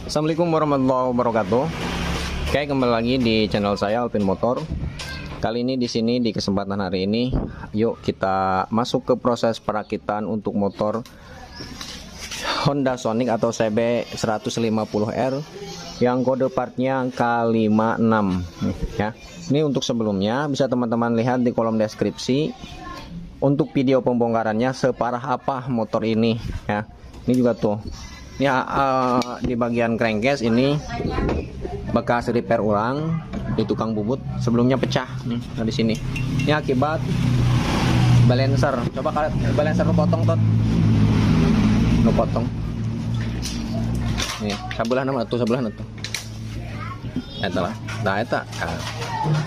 Assalamualaikum warahmatullahi wabarakatuh. Oke, kembali lagi di channel saya Alvin Motor. Kali ini di sini di kesempatan hari ini, yuk kita masuk ke proses perakitan untuk motor Honda Sonic atau CB 150R yang kode partnya K56 ya. Ini untuk sebelumnya bisa teman-teman lihat di kolom deskripsi untuk video pembongkarannya separah apa motor ini ya. Ini juga tuh. Ini di bagian crankcase ini bekas repair ulang di tukang bubut, sebelumnya pecah nih di sini. Ini akibat balancer. Coba kalian balancer lu potong tot. Lu potong. Nih, sebelah nama tuh Eta lah. Nah, eta.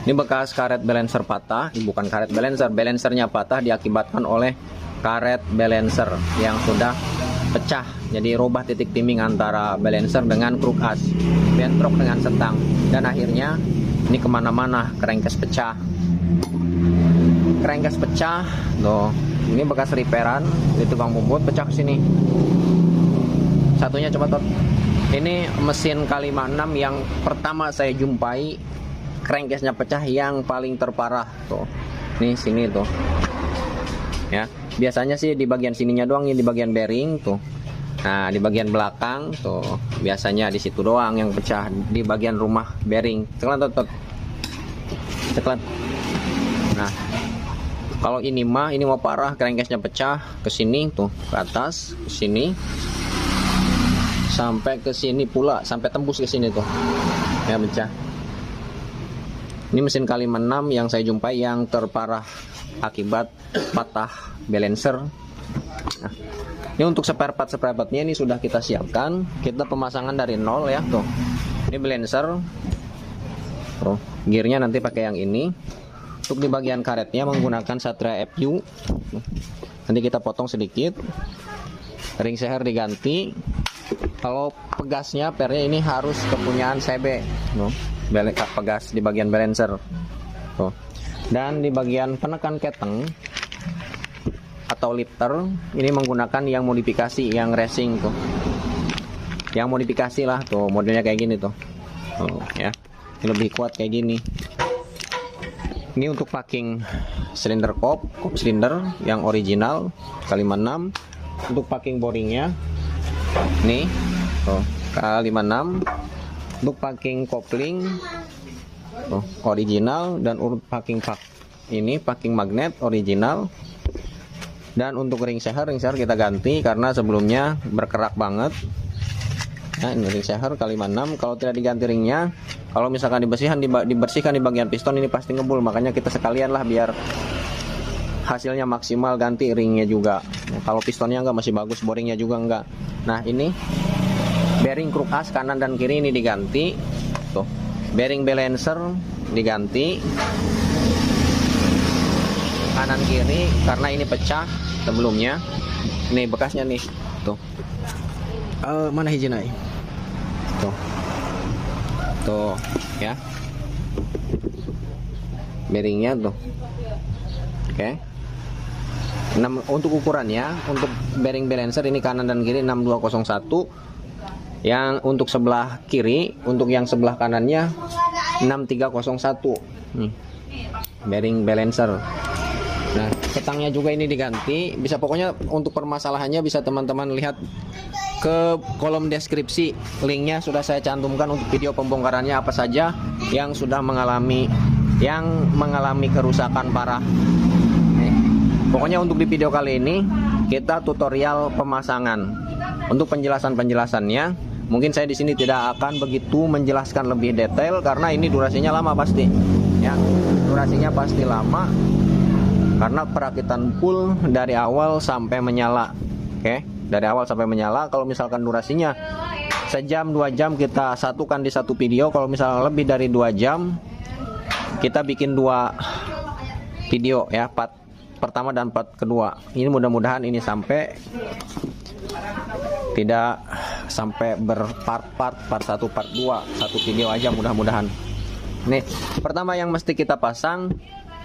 Ini bekas karet balancer patah, bukan karet balancer, balancernya patah diakibatkan oleh karet balancer yang sudah pecah. Jadi rubah titik timbing antara balancer dengan kruk as, bentrok dengan setang, dan akhirnya ini kemana-mana, crankcase pecah. Crankcase pecah, tuh. Ini bekas repairan di tukang bubut, pecah ke sini. Satunya coba tot. Ini mesin K56 yang pertama saya jumpai crankcase-nya pecah yang paling terparah tuh. Nih sini tuh. Ya, biasanya sih di bagian sininya doang, ini di bagian bearing tuh. Nah, di bagian belakang tuh biasanya di situ doang yang pecah, di bagian rumah bearing. Ceklan tot. Ceklan. Nah, kalau ini mah parah, crankcase-nya pecah ke sini tuh, ke atas, ke sini. Sampai ke sini pula, sampai tembus ke sini tuh. Ya, pecah. Ini mesin K56 yang saya jumpai yang terparah akibat patah balancer. Nah, ini untuk spare partnya ini sudah kita siapkan. Kita pemasangan dari nol ya tuh. Ini balancer. Tuh, gearnya nanti pakai yang ini. Untuk di bagian karetnya menggunakan Satria FU. Nanti kita potong sedikit. Ring seher diganti. Kalau pegasnya pernya ini harus kepunyaan CB. Tuh, pegas di bagian balancer. Tuh. Dan di bagian penekan keteng atau lifter ini menggunakan yang modifikasi, yang racing tuh, yang modifikasi lah tuh, modelnya kayak gini tuh. Ya, ini lebih kuat kayak gini. Ini untuk packing silinder kop silinder yang original K56. Untuk packing boringnya nih tuh, K56. Untuk packing kopling tuh, original. Dan untuk packing ini packing magnet original. Dan untuk ring seher kita ganti karena sebelumnya berkerak banget. Nah, ini ring seher K56. Kalau tidak diganti ringnya, kalau misalkan dibersihkan di bagian piston, ini pasti ngebul. Makanya kita sekalian lah biar hasilnya maksimal, ganti ringnya juga. Nah, kalau pistonnya enggak masih bagus, boringnya juga enggak. Nah, ini bearing kruk as kanan dan kiri ini diganti. Tuh, bearing balancer diganti kanan kiri karena ini pecah sebelumnya. Ini bekasnya nih tuh. Mana hiji naik tuh ya, bearingnya tuh. Oke. Untuk ukurannya, untuk bearing balancer ini kanan dan kiri 6201. Yang untuk sebelah kiri, untuk yang sebelah kanannya 6301. Nih, bearing balancer. Nah, ketangnya juga ini diganti. Bisa, pokoknya untuk permasalahannya bisa teman-teman lihat ke kolom deskripsi. Linknya sudah saya cantumkan untuk video pembongkarannya apa saja yang sudah mengalami kerusakan parah. Pokoknya untuk di video kali ini kita tutorial pemasangan. Untuk penjelasannya mungkin saya di sini tidak akan begitu menjelaskan lebih detail karena ini durasinya lama pasti. Ya, durasinya pasti lama. Karena perakitan full dari awal sampai menyala. Oke, dari awal sampai menyala. Kalau misalkan durasinya sejam 2 jam kita satukan di satu video. Kalau misalnya lebih dari 2 jam kita bikin 2 video ya, part pertama dan part kedua. Ini mudah-mudahan ini tidak sampai berpart-part, part 1 part 2, satu video aja mudah-mudahan. Nih, pertama yang mesti kita pasang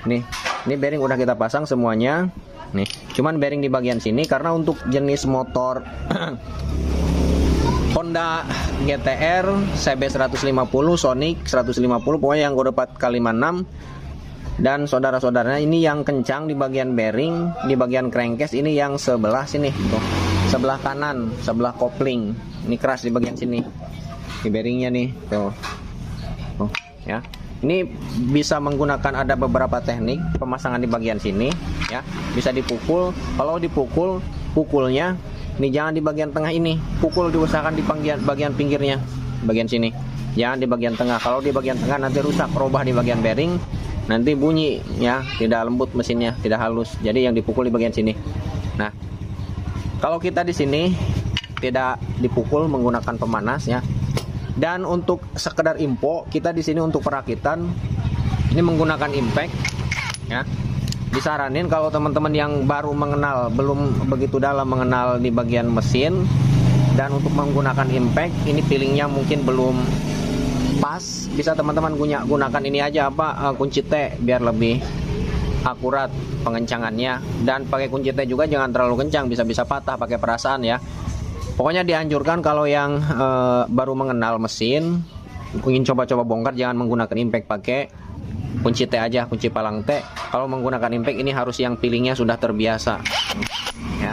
nih. Ini bearing udah kita pasang semuanya. Nih, cuman bearing di bagian sini karena untuk jenis motor Honda GTR, CB 150, Sonic 150, pokoknya yang kode 4 kali 6. Dan saudara-saudaranya ini yang kencang di bagian bearing, di bagian crankcase ini yang sebelah sini tuh. Sebelah kanan, sebelah kopling. Ini keras di bagian sini. Di bearingnya nih, tuh. Tuh, ya. Ini bisa menggunakan ada beberapa teknik pemasangan di bagian sini, ya. Bisa dipukul. Kalau dipukul, pukulnya ini jangan di bagian tengah ini. Pukul diusahakan di bagian pinggirnya, bagian sini. Jangan di bagian tengah. Kalau di bagian tengah nanti rusak, robah di bagian bearing, nanti bunyi, ya. Tidak lembut mesinnya, tidak halus. Jadi yang dipukul di bagian sini. Nah, kalau kita di sini tidak dipukul menggunakan pemanas, ya. Dan untuk sekedar info, kita di sini untuk perakitan ini menggunakan impact, ya. Disaranin kalau teman-teman yang baru mengenal, belum begitu dalam mengenal di bagian mesin, dan untuk menggunakan impact ini feelingnya mungkin belum pas, bisa teman-teman gunakan ini aja kunci T biar lebih akurat pengencangannya. Dan pakai kunci T juga jangan terlalu kencang, bisa-bisa patah, pakai perasaan, ya. Pokoknya dianjurkan kalau yang baru mengenal mesin, ingin coba-coba bongkar, jangan menggunakan impact, pakai kunci T aja, kunci palang T. Kalau menggunakan impact ini harus yang feelingnya sudah terbiasa, ya.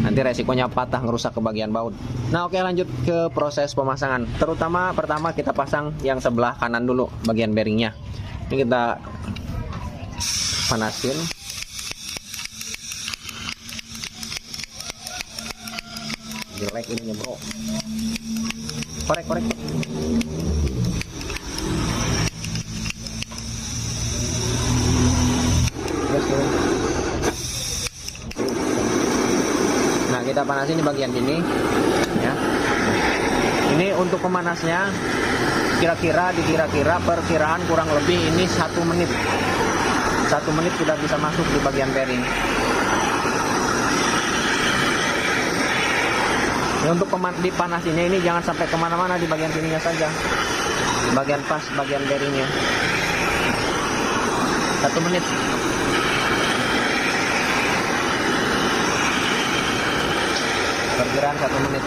Nanti resikonya patah, ngerusak ke bagian baut. Nah, oke, lanjut ke proses pemasangan. Terutama pertama kita pasang yang sebelah kanan dulu, bagian bearingnya. Ini kita panasin. Jelek ini, bro. Korek. Nah, kita panasin di bagian sini, ya. Ini untuk pemanasnya dikira-kira perkiraan kurang lebih ini 1 menit. 1 menit sudah bisa masuk di bagian bearing. Ya, untuk dipanasinnya ini jangan sampai kemana-mana, di bagian sininya saja, bagian pas, bagian bearingnya. 1 menit. Perkiraan 1 menit.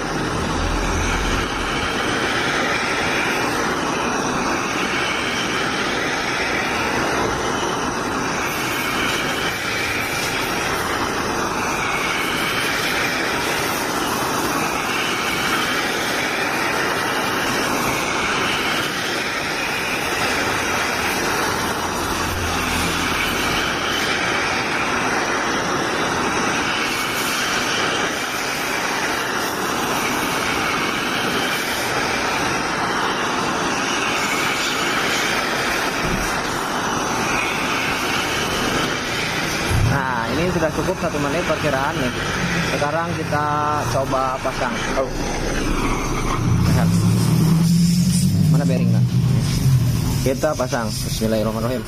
Ini sudah cukup 1 menit perkiraan nih. Sekarang kita coba pasang. Lihat. Mana bearingnya? Kita pasang. Bismillahirrahmanirrahim.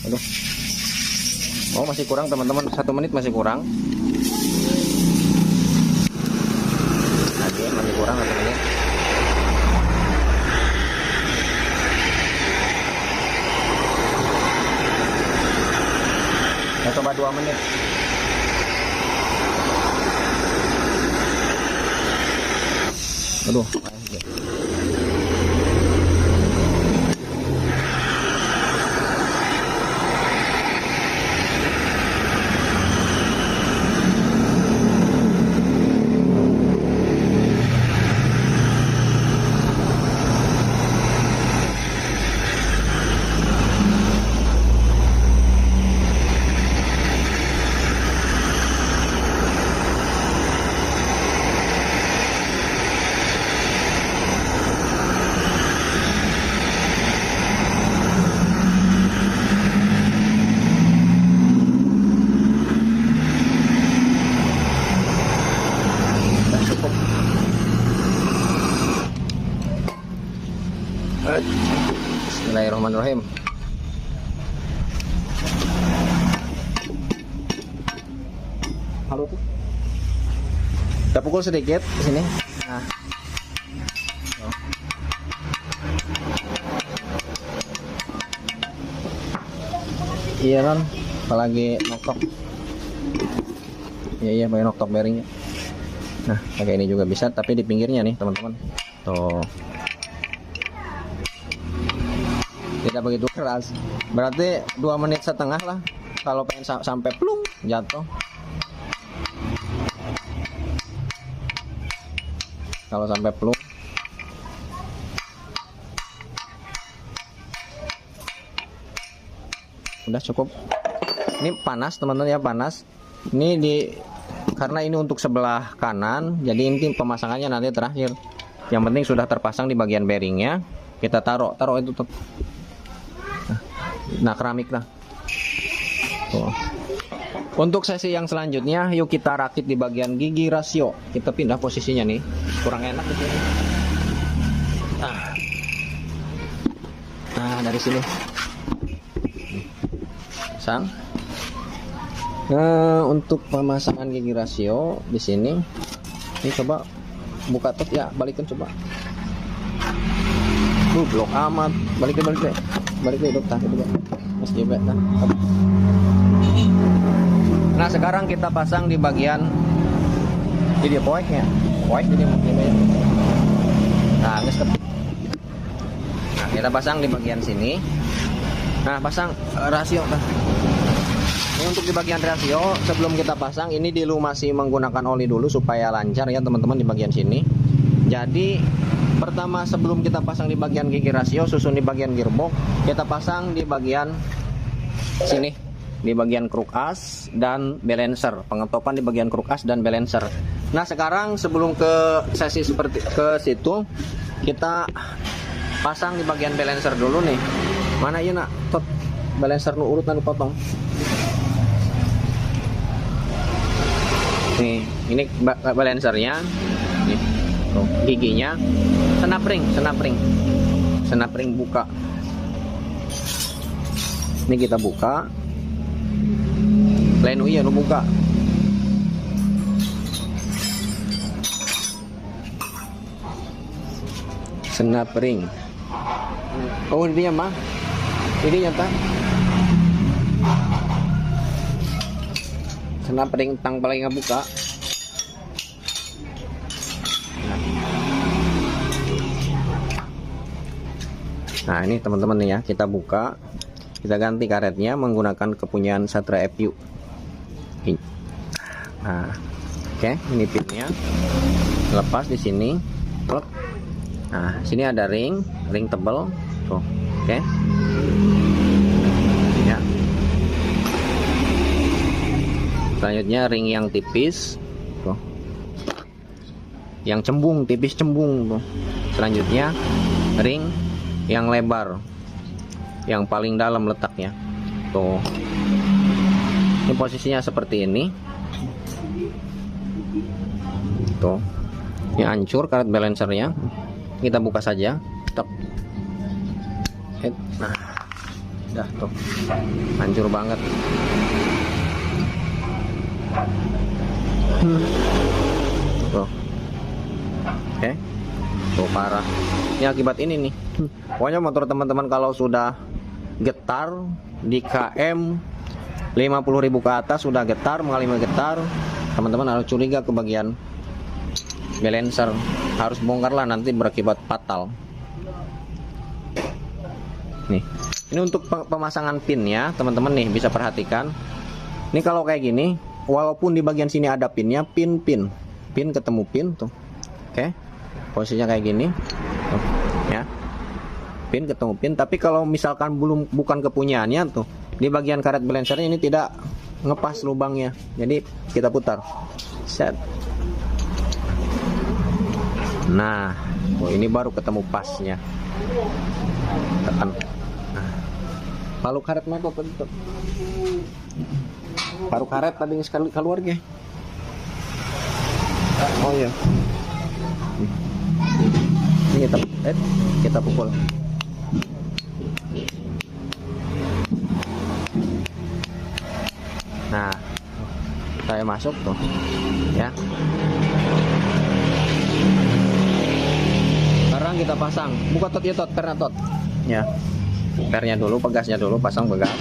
Aduh. Oh, masih kurang teman-teman, 1 menit masih kurang. Lagi masih kurang 1 menit. Kita coba 2 menit. Aduh. Bismillahirrahmanirrahim. Halo tuh. Kita pukul sedikit di sini. Nah. Iya kan, apalagi noktok. Iya pakai noktok bearingnya. Nah, pakai ini juga bisa, tapi di pinggirnya nih teman-teman. Tuh. Tidak begitu keras. Berarti 2,5 menit lah kalau pengen sampai plung jatuh. Kalau sampai plung. Udah cukup. Ini panas teman-teman ya, panas. Ini karena ini untuk sebelah kanan, jadi inti pemasangannya nanti terakhir. Yang penting sudah terpasang di bagian bearingnya, kita taruh itu tuh. Nah, keramik lah. Tuh. Untuk sesi yang selanjutnya, yuk kita rakit di bagian gigi rasio. Kita pindah posisinya nih, kurang enak di sini. Nah, dari sini. Pasang. Nah, untuk pemasangan gigi rasio di sini, ini coba buka top ya, balikin coba. Blok amat, balik deh dokter, Mas jebet dah. Nah, sekarang kita pasang di bagian ini poiknya, ini. Nah, kita pasang di bagian sini. Nah, pasang rasio kan. Ini untuk di bagian rasio, sebelum kita pasang ini dilumasi menggunakan oli dulu supaya lancar ya teman-teman di bagian sini. Jadi pertama sebelum kita pasang di bagian gigi rasio, susun di bagian gearbox, kita pasang di bagian sini, di bagian kruk as dan balancer, pengetopan di bagian kruk as dan balancer. Nah, sekarang sebelum ke sesi seperti ke situ, kita pasang di bagian balancer dulu nih. Mana ya nak tot balancer nu urut nu potong. Nih, ini balancernya. Nih, tuh, giginya. Senapring buka. Ini kita buka. Lain iya nu buka. Senapring. Oh, ini mah. Ini nyata. Senapring tang paling buka. Nah, ini teman-teman nih ya, kita buka, kita ganti karetnya menggunakan kepunyaan Satra FU. Nah, oke, ini pinnya lepas di sini. Nah, sini ada ring tebal, tuh, oke. Ya. Selanjutnya ring yang tipis, tuh, yang cembung, tipis cembung, tuh. Selanjutnya ring yang lebar, yang paling dalam letaknya, tuh. Ini posisinya seperti ini, tuh. Ini hancur karet balancernya, kita buka saja, tek. Nah, dah tuh, hancur banget. Tuh, oke, tuh parah. Ini akibat ini nih. Pokoknya motor teman-teman kalau sudah getar di KM 50.000 ke atas, sudah getar, mengalami getar, teman-teman harus curiga ke bagian balancer, harus bongkar lah, nanti berakibat fatal. Nih, ini untuk pemasangan pinnya teman-teman nih, bisa perhatikan. Ini kalau kayak gini, walaupun di bagian sini ada pinnya, pin ketemu pin tuh, oke, posisinya kayak gini, tuh, ya, pin ketemu pin. Tapi kalau misalkan bukan kepunyaannya tuh, di bagian karet balancernya ini tidak ngepas lubangnya, jadi kita putar, set. Nah, oh, ini baru ketemu pasnya, tekan. Nah, palu karet mah tuh, paru karet tadi sekali keluar ge. Oh iya, ini kita pukul. Nah, saya masuk tuh, ya. Sekarang kita pasang, buka tot ya, tot, pernya tot, ya. Pernya dulu, pegasnya dulu, pasang pegas.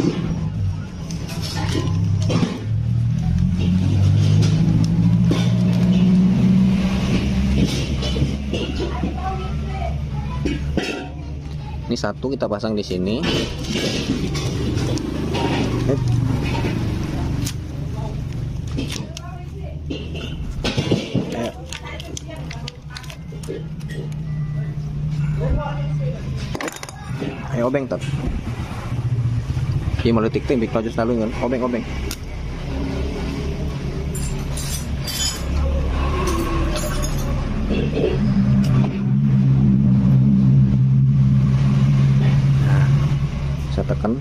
Ini satu kita pasang di sini. Ayo obeng tot. Iya meletik tuh bik tajus lalu kan. Obeng. Nah, saya tekan.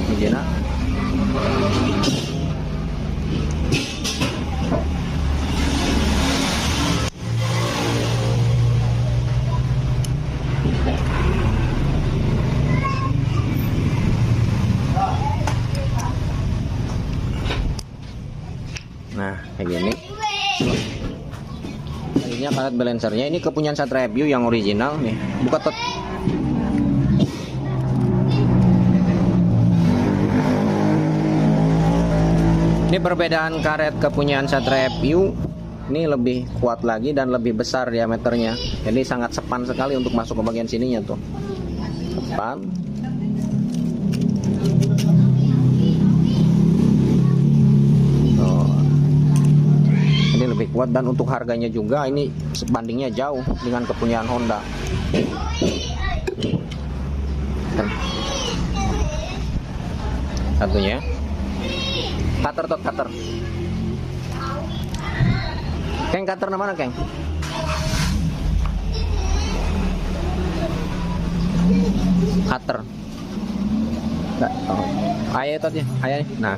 Begini. Nah, kayak gini. Akhirnya karet balancernya ini kepunyaan Satria View yang original nih. Buka tot. Ini perbedaan karet kepunyaan Satria View. Ini lebih kuat lagi dan lebih besar diameternya. Jadi sangat sepan sekali untuk masuk ke bagian sininya tuh. Sepan. Ini lebih kuat dan untuk harganya juga ini sebandingnya jauh dengan kepunyaan Honda. Satunya cutter. Keng, cutter mana Keng? Cutter. Ayo tadi, ayo. Nah.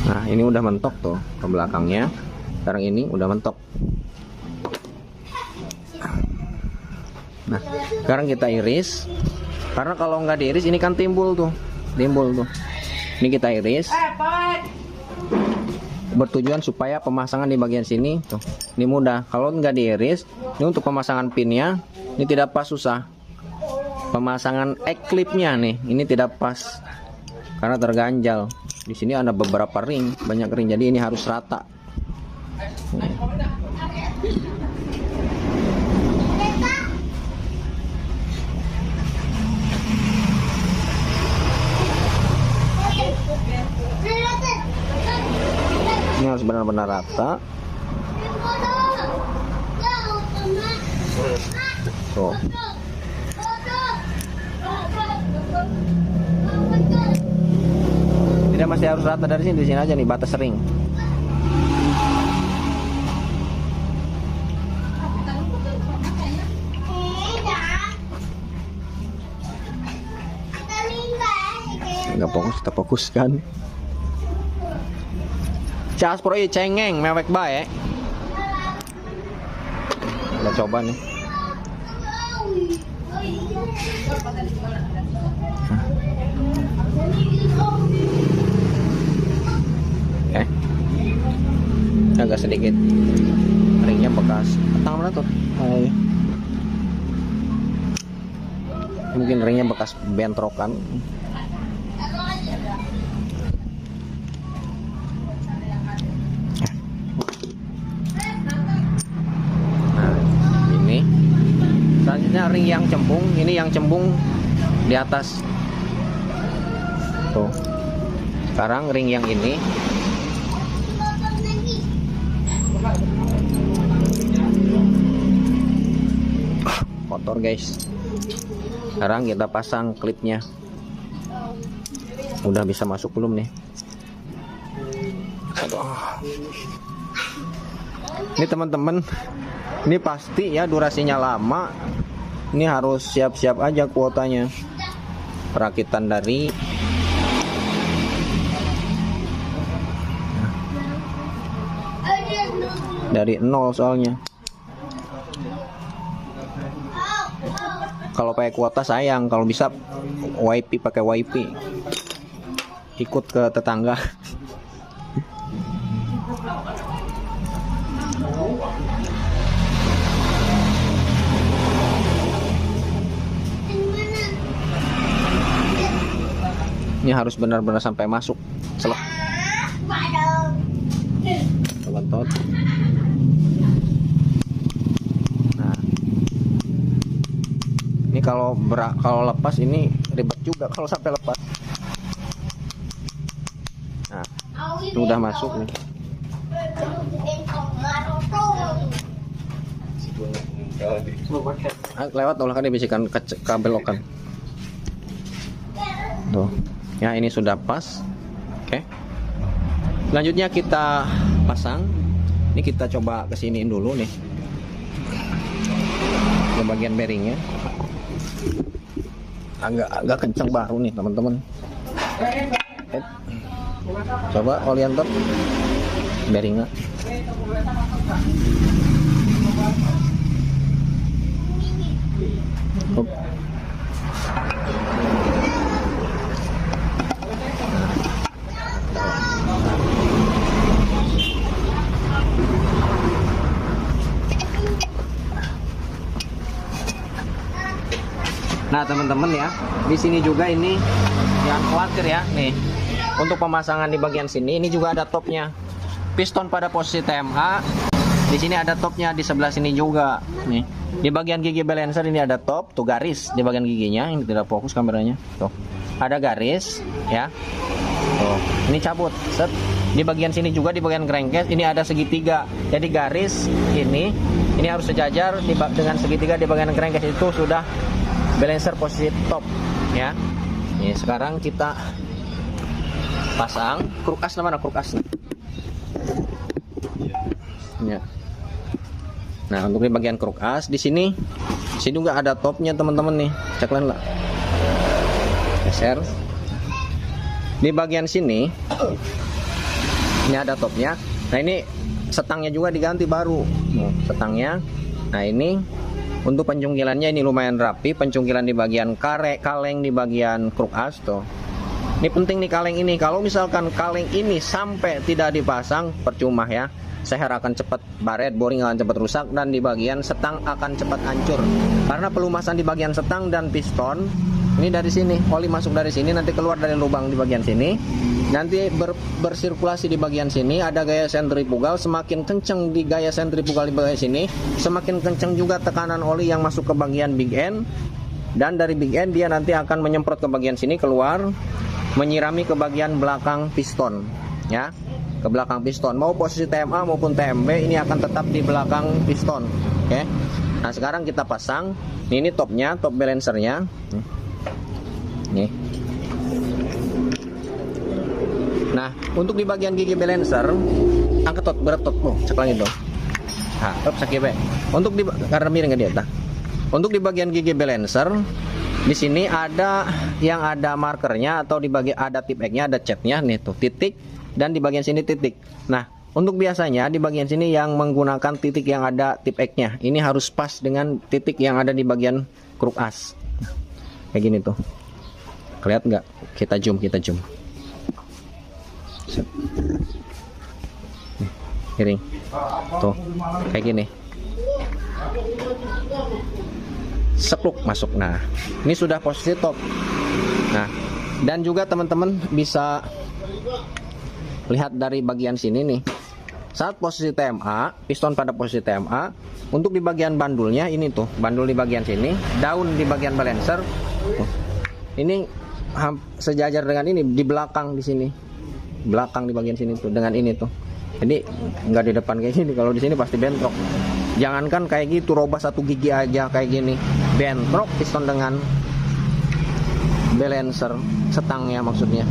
Nah, ini udah mentok tuh ke belakangnya. Sekarang ini udah mentok. Nah, sekarang kita iris. Karena kalau nggak diiris ini kan timbul tuh. Ini kita iris. Bertujuan supaya pemasangan di bagian sini tuh. Ini mudah. Kalau nggak diiris, ini untuk pemasangan pinnya ini tidak pas, susah. Pemasangan clipnya nih, ini tidak pas karena terganjal. Di sini ada beberapa ring, banyak ring, jadi ini harus rata. Ini harus benar-benar rata. Tuh. Tidak masih harus rata dari sini, di sini aja nih batas ring. Nggak fokus, kita fokuskan. Cas pro cengeng mewek bae. Kita coba nih. Agak sedikit ringnya bekas tang mana tuh. Mungkin ringnya bekas bentrokan. Nah, ini selanjutnya ring yang cembung. Ini yang cembung di atas tuh. Sekarang ring yang ini kotor guys. Sekarang kita pasang klipnya. Udah bisa masuk belum nih? Aduh. Ini teman-teman, ini pasti ya durasinya lama. Ini harus siap-siap aja kuotanya. perakitan dari nol soalnya. Kalau pakai kuota sayang, kalau bisa pakai wifi, ikut ke tetangga. Ini harus benar-benar sampai masuk selek. Teman-teman. Nah, ini kalau lepas ini ribet juga kalau sampai lepas. Nah, ini udah masuk nih. Lewat olah kan dibisikan kabel okan. Tuh. Ya, ini sudah pas. Oke. Selanjutnya kita pasang. Ini kita coba kesiniin dulu nih. Ke bagian bearingnya. Agak kencang baru nih, teman-teman. Coba orientor bearingnya. Nah, teman-teman ya, di sini juga ini jangan khawatir ya, nih. Untuk pemasangan di bagian sini ini juga ada topnya. Piston pada posisi TMA. Di sini ada topnya di sebelah sini juga. Nih. Di bagian gigi balancer ini ada top, tuh garis di bagian giginya. Ini tidak fokus kameranya. Tuh. Ada garis ya. Tuh, ini cabut. Set. Di bagian sini juga di bagian crankcase ini ada segitiga. Jadi garis ini harus sejajar dengan segitiga di bagian crankcase itu sudah balancer posisi top ya. Ini sekarang kita pasang krukas mana krukas. Ya. Nah, untuk di bagian krukas di sini juga ada topnya teman-teman nih. Ceklan lah. Geser. Di bagian sini ini ada topnya. Nah, ini setangnya juga diganti baru. Setangnya. Nah, ini untuk pencungkilannya ini lumayan rapi, pencungkilan di bagian kaleng di bagian krukas tuh. Ini penting nih kaleng ini. Kalau misalkan kaleng ini sampai tidak dipasang, percuma ya. Seher akan cepat baret, boring akan cepat rusak, dan di bagian setang akan cepat hancur. Karena pelumasan di bagian setang dan piston ini dari sini, oli masuk dari sini, nanti keluar dari lubang di bagian sini, nanti bersirkulasi di bagian sini, ada gaya sentrifugal. Semakin kenceng di gaya sentrifugal di bagian sini, semakin kenceng juga tekanan oli yang masuk ke bagian big end, dan dari big end dia nanti akan menyemprot ke bagian sini, keluar menyirami ke bagian belakang piston ya, ke belakang piston. Mau posisi TMA maupun TMB ini akan tetap di belakang piston. Oke. Nah, sekarang kita pasang. Ini topnya, top balancernya. Nih. Nah, untuk di bagian gigi balancer, angkat tot, berat tot, cek lagi dong. Nah, top sakit be. Untuk di karena miring dia tah. Untuk di bagian gigi balancer, di sini ada yang ada markernya atau di bagian ada tip X-nya, ada catnya nih tuh, titik, dan di bagian sini titik. Nah, untuk biasanya di bagian sini yang menggunakan titik yang ada tip X-nya, ini harus pas dengan titik yang ada di bagian kruk as. Kayak gini tuh. Kelihatan nggak? Kita zoom. Miring. Tuh, kayak gini. Sepluk masuk. Nah, ini sudah posisi top. Nah, dan juga teman-teman bisa lihat dari bagian sini nih. Saat posisi TMA, piston pada posisi TMA, untuk di bagian bandulnya ini tuh, bandul di bagian sini, daun di bagian balancer. Ini sejajar dengan ini di belakang di sini. Belakang di bagian sini tuh dengan ini tuh. Jadi nggak di depan kayak gini, kalau di sini pasti bentrok. Jangankan kayak gitu, robah satu gigi aja kayak gini. Bentrok piston dengan balancer, setangnya maksudnya.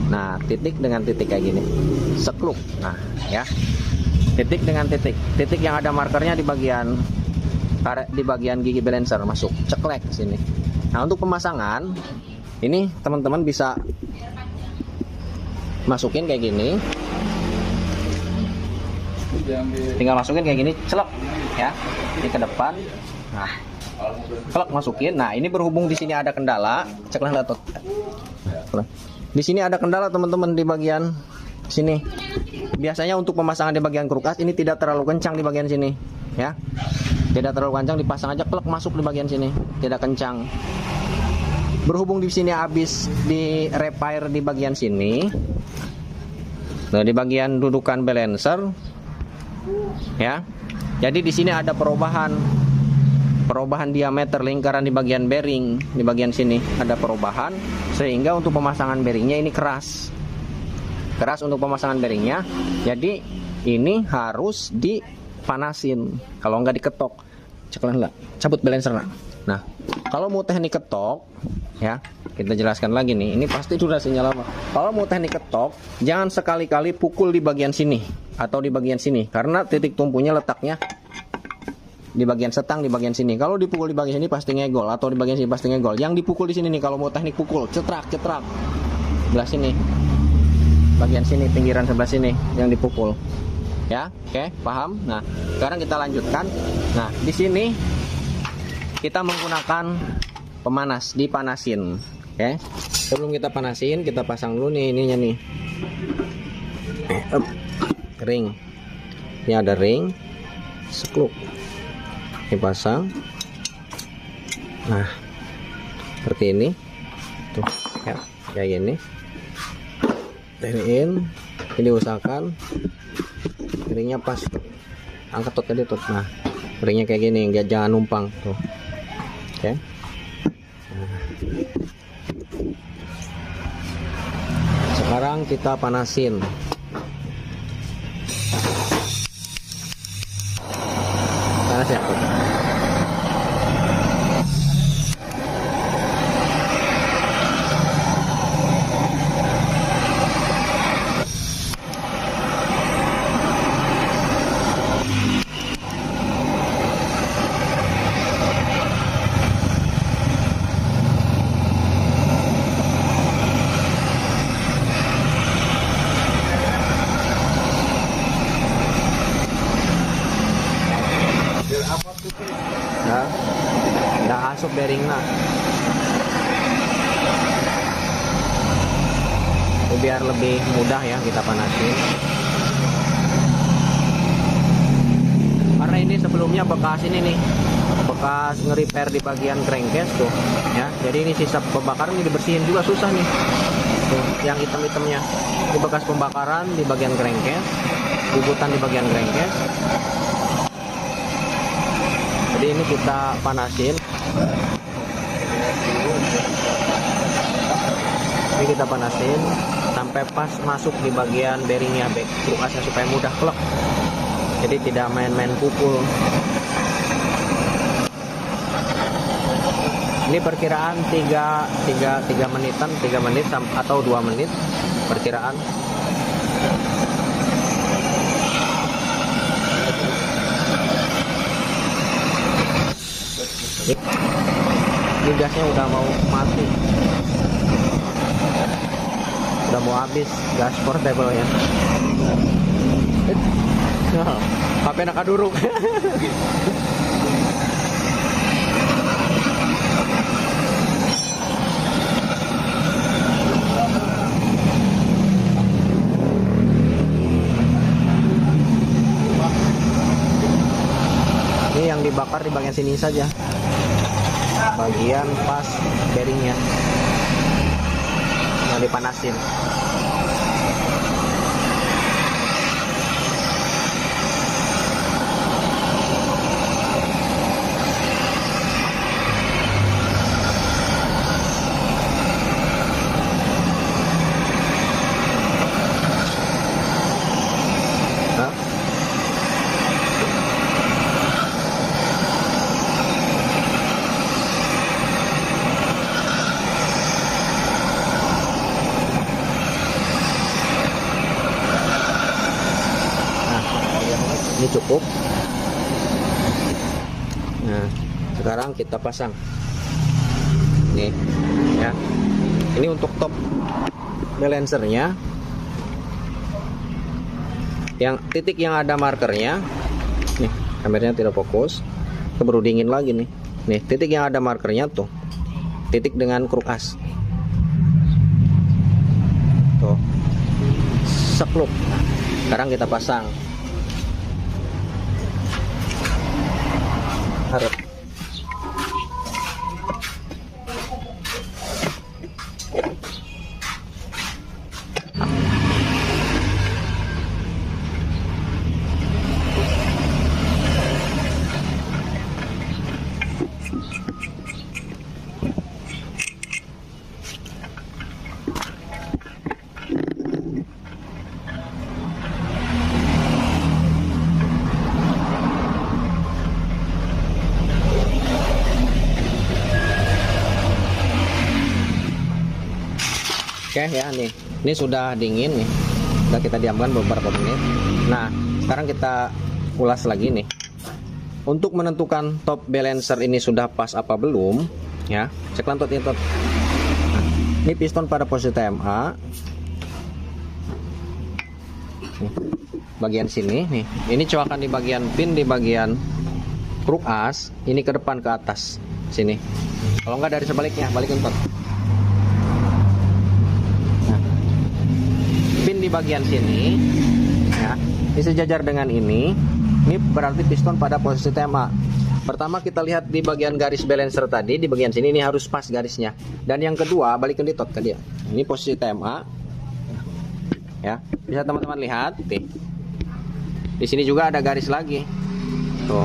Nah, titik dengan titik kayak gini. Sekluk. Nah, ya. Titik dengan titik. Titik yang ada markernya di bagian gigi balancer masuk. Ceklek sini. Nah, untuk pemasangan Ini teman-teman bisa masukin kayak gini, tinggal masukin kayak gini, celok ya, ini ke depan. Nah, celok masukin. Nah, ini berhubung di sini ada kendala, ceklah latot. Di sini ada kendala teman-teman di bagian sini. Biasanya untuk pemasangan di bagian kulkas ini tidak terlalu kencang di bagian sini, ya. Tidak terlalu kencang, dipasang aja klek masuk di bagian sini, tidak kencang. Berhubung di sini habis di repair di bagian sini. Nah, di bagian dudukan balancer, ya. Jadi di sini ada perubahan diameter lingkaran di bagian bearing, di bagian sini ada perubahan, sehingga untuk pemasangan bearingnya ini keras untuk pemasangan bearingnya. Jadi ini harus dipanasin, kalau nggak diketok. Ceklah, cabut balancer. Nah, kalau mau teknik ketok, ya kita jelaskan lagi nih, ini pasti durasinya lama. Kalau mau teknik ketok, jangan sekali-kali pukul di bagian sini atau di bagian sini, karena titik tumpunya letaknya di bagian setang, di bagian sini. Kalau dipukul di bagian sini pasti ngegol, atau di bagian sini pasti ngegol. Yang dipukul di sini nih, kalau mau teknik pukul, cetrak sebelah sini, bagian sini, pinggiran sebelah sini yang dipukul. Ya, oke, paham? Nah, sekarang kita lanjutkan. Nah, di sini kita menggunakan pemanas, dipanasin. Oke. Sebelum kita panasin, kita pasang dulu nih ininya nih. Ring. Ini ada ring. Sekluk. Dipasang. Nah, seperti ini. Tuh, ya, kayak gini. Teriin. Ini usahakan ringnya pas. Angkat tot tadi tot. Nah, ringnya kayak gini, enggak, jangan numpang tuh. Oke. Sekarang kita panasin. Panas ya. Nah, asup bearingnya biar lebih mudah ya kita panasin, karena ini sebelumnya bekas ini nih, bekas nge-repair di bagian crankcase tuh ya. Jadi ini sisa pembakaran, ini dibersihin juga susah nih tuh, yang hitam-hitamnya ini bekas pembakaran di bagian crankcase, bubutan di bagian crankcase. Jadi ini kita panasin. Ini kita panasin sampai pas masuk di bagian bearingnya, kulkasnya, supaya mudah klek. Jadi tidak main-main pukul. Ini perkiraan 3 menitan, 3 menit atau 2 menit perkiraan. Ini gasnya udah mau mati, udah mau habis gas portable ya. HP nak duruk. Ini yang dibakar di bagian sini saja, bagian pas bearingnya yang dipanasin. Ini cukup. Nah, sekarang kita pasang nih ya. Ini untuk top balancernya. Yang titik yang ada markernya. Nih, kameranya tidak fokus. Keburu dingin lagi nih. Nih, titik yang ada markernya tuh. Titik dengan kruk as. Tuh. Sekluk. Nah, sekarang kita pasang. Harap. Oke ya, nih ini sudah dingin nih, sudah kita diamkan beberapa menit. Nah sekarang kita ulas lagi nih untuk menentukan top balancer ini sudah pas apa belum ya. Cek lantot ini tot. Nah, ini piston pada posisi TMA nih, bagian sini nih, ini coakan di bagian pin, di bagian kruk as ini ke depan ke atas sini, kalau enggak dari sebaliknya, balikin tot. Di bagian sini ya, ini sejajar dengan ini berarti piston pada posisi TMA. Pertama kita lihat di bagian garis balancer tadi, di bagian sini ini harus pas garisnya. Dan yang kedua, balikin di tot ke dia. Ini posisi TMA ya, bisa teman-teman lihat nih. Di sini juga ada garis lagi tuh.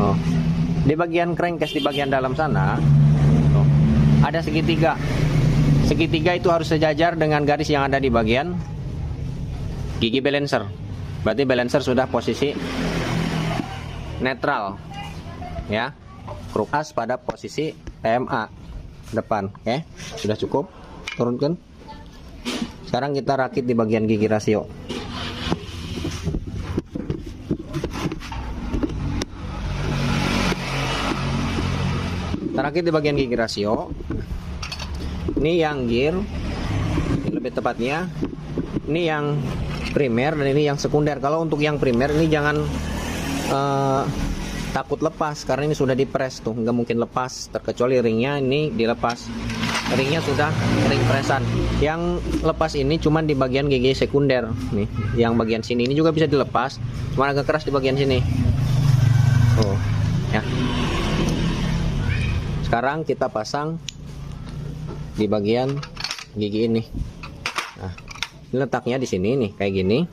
Oh, di bagian crankcase di bagian dalam sana tuh, ada segitiga. Segitiga itu harus sejajar dengan garis yang ada di bagian gigi balancer. Berarti balancer sudah posisi netral ya. Kruk as pada posisi TMA depan. Oke, sudah cukup. Turunkan. Sekarang kita rakit di bagian gigi rasio. Kita rakit di bagian gigi rasio. Ini yang gear, lebih tepatnya ini yang primer dan ini yang sekunder. Kalau untuk yang primer ini jangan takut lepas karena ini sudah dipres tuh, nggak mungkin lepas terkecuali ringnya ini dilepas. Ringnya sudah ring presan. Yang lepas ini cuman di bagian gigi sekunder nih, yang bagian sini ini juga bisa dilepas, cuma agak keras di bagian sini. Oh ya. Sekarang kita pasang di bagian gigi ini. Nah, ini letaknya di sini nih, kayak gini.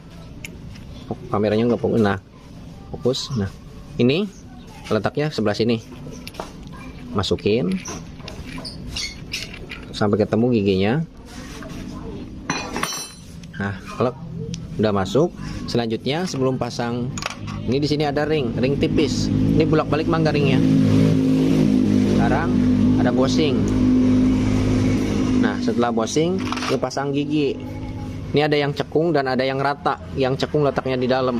Oh, kameranya nggak fokus. Nah, fokus. Nah, ini letaknya sebelah sini. Masukin sampai ketemu giginya. Nah, kalau udah masuk, selanjutnya sebelum pasang, ini di sini ada ring tipis. Ini bolak-balik mangga ringnya. Sekarang ada bushing. Nah, setelah bushing, kita pasang gigi. Ini ada yang cekung dan ada yang rata. Yang cekung letaknya di dalam,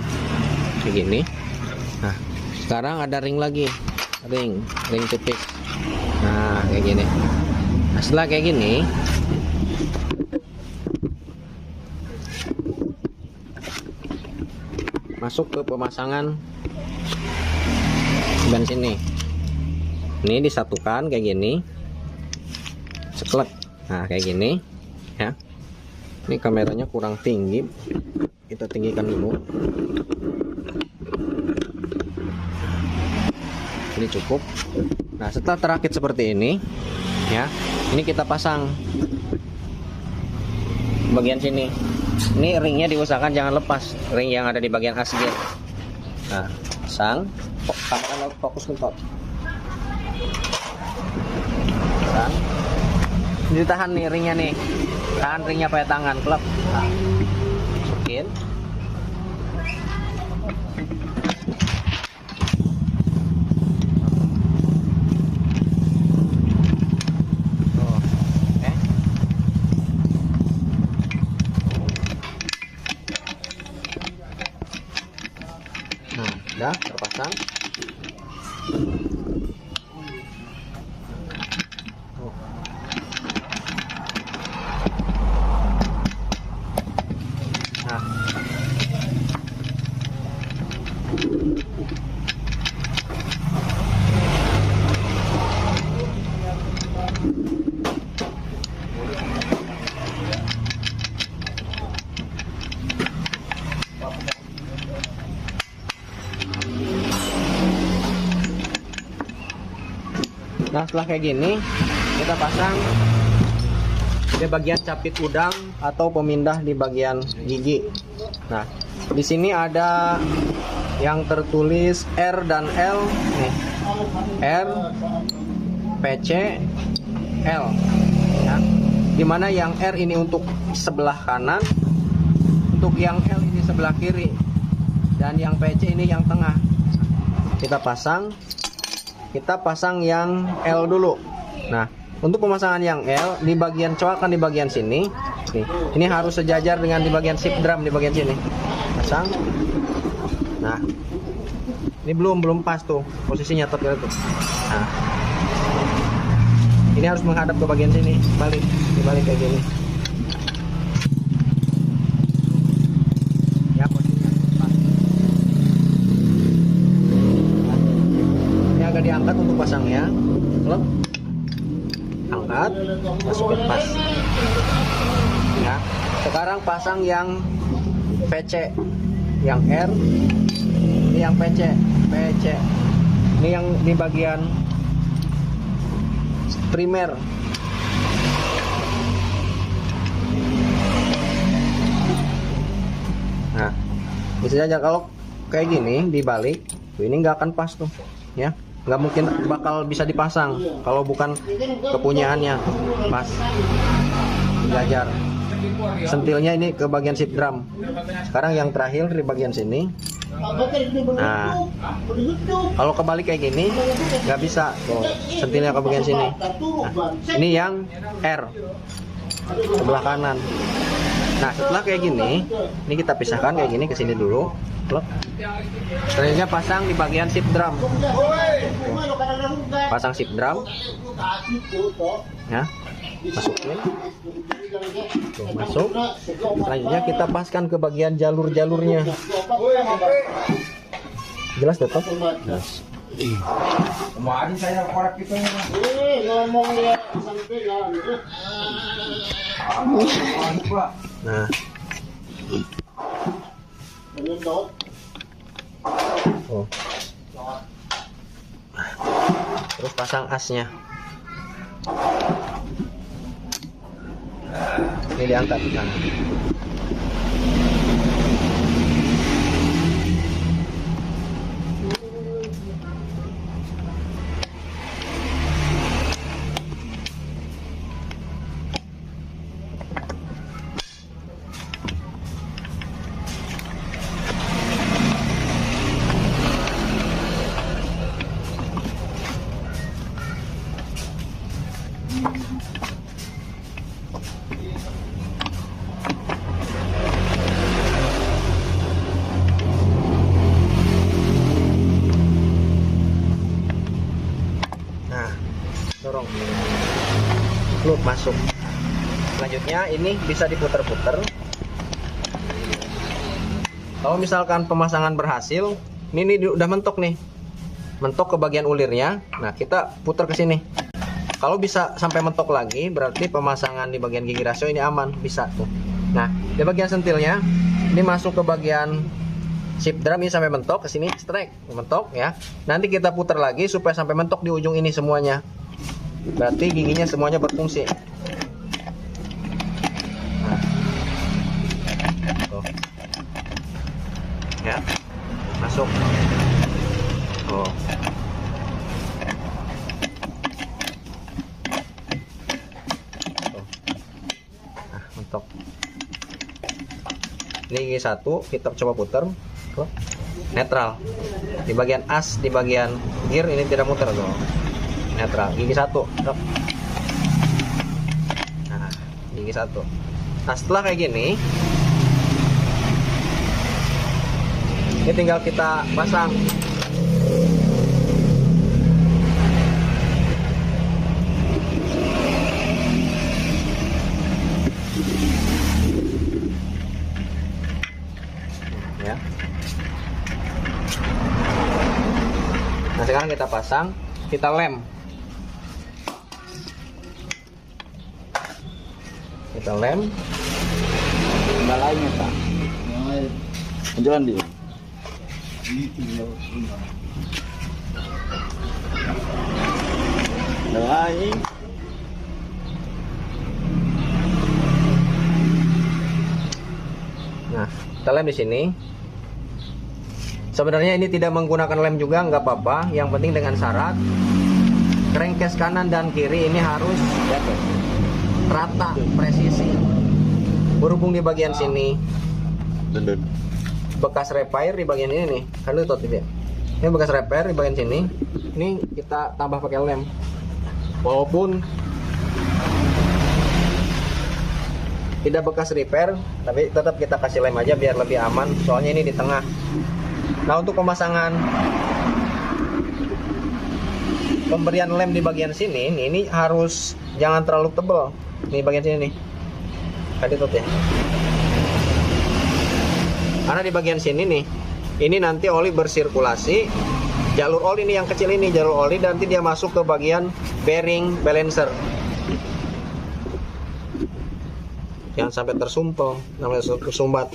kayak gini. Nah, sekarang ada ring lagi, ring tipis. Nah, kayak gini. Nah, setelah kayak gini, masuk ke pemasangan ban sini. Ini disatukan kayak gini, ceklek. Nah, kayak gini ya. Ini kameranya kurang tinggi, kita tinggikan dulu. Ini cukup. Nah, setelah terakit seperti ini ya, ini kita pasang bagian sini. Ini ringnya diusahakan jangan lepas, ring yang ada di bagian as gear. Nah, pasang. Kamera fokus ke top. Pasang. Ditahan nih ringnya nih, tahan ringnya pakai tangan, klep. Nah, masukin. Oke. Nah, udah terpasang. Nah, setelah kayak gini, kita pasang di bagian capit udang atau pemindah di bagian gigi. Nah, di sini ada yang tertulis R dan L nih. R, PC, L. Ya. Dimana yang R ini untuk sebelah kanan, untuk yang L ini sebelah kiri, dan yang PC ini yang tengah. Kita pasang yang L dulu. Nah, untuk pemasangan yang L, di bagian coakan di bagian sini nih, ini harus sejajar dengan di bagian sip drum di bagian sini. Pasang. Nah, ini belum pas tuh posisinya tuh. Nah, ini harus menghadap ke bagian sini, dibalik kayak gini. Ya, posisinya pas. Ini agak diangkat untuk pasangnya. Klep. Angkat, masukin pas. Ya, sekarang pasang yang PC, yang R, ini yang PC. Ini yang di bagian primer. Nah, bisa aja kalau kayak gini dibalik, ini nggak akan pas tuh, ya. Nggak mungkin bakal bisa dipasang kalau bukan kepunyaannya. Pas, belajar. Sentilnya ini ke bagian sip drum. Sekarang yang terakhir di bagian sini. Nah, kalau kebalik kayak gini nggak bisa tuh, sentilnya ke bagian sini. Nah, ini yang R sebelah kanan. Nah, setelah kayak gini, ini kita pisahkan kayak gini ke sini dulu. Selanjutnya pasang di bagian sip drum. Pasang sip drum. Ya, masukin. Tuh, masuk. Selanjutnya kita paskan ke bagian jalur-jalurnya. Jelas tetap? Jelas. Kemarin saya korek itu ngomong ya sampai Nah, oh. Terus pasang asnya. Ini diangkat ke sana. Dorong, loop masuk. Selanjutnya ini bisa diputer-puter. Kalau misalkan pemasangan berhasil, ini udah mentok nih, mentok ke bagian ulirnya. Nah, kita putar ke sini. Kalau bisa sampai mentok lagi, berarti pemasangan di bagian gigi rasio ini aman, bisa tuh. Nah, di bagian sentilnya ini masuk ke bagian sip drum ini sampai mentok ke sini, strike mentok ya. Nanti kita putar lagi supaya sampai mentok di ujung ini semuanya. Berarti giginya semuanya berfungsi. Nah, tuh. Ya, masuk. Oh. Tuh. Nah, mentok. Ini gigi satu, kita coba putar. Tuh. Netral. Di bagian as, di bagian gear ini tidak muter tuh. Netral, gigi satu. Nah, gigi satu. Nah, setelah kayak gini, ini tinggal kita pasang. Ya. Nah, sekarang kita pasang, kita lem. Kita lem. lainnya Pak. Jalan dia. anjing. Nah, kita lem di sini. Sebenarnya ini tidak menggunakan lem juga nggak apa-apa. Yang penting dengan syarat crankcase kanan dan kiri ini harus rata, presisi. Berhubung di bagian sini bekas repair di bagian ini nih, kan itu ya. Ini bekas repair di bagian sini. Ini kita tambah pakai lem. Walaupun tidak bekas repair, tapi tetap kita kasih lem aja biar lebih aman. Soalnya ini di tengah. Nah, untuk pemasangan pemberian lem di bagian sini, ini harus jangan terlalu tebal. Nih bagian sini nih. Tadi tuh ya. Karena di bagian sini nih, ini nanti oli bersirkulasi. Jalur oli ini yang kecil ini, jalur oli, dan nanti dia masuk ke bagian bearing balancer. Jangan sampai tersumpel, namanya tersumbat.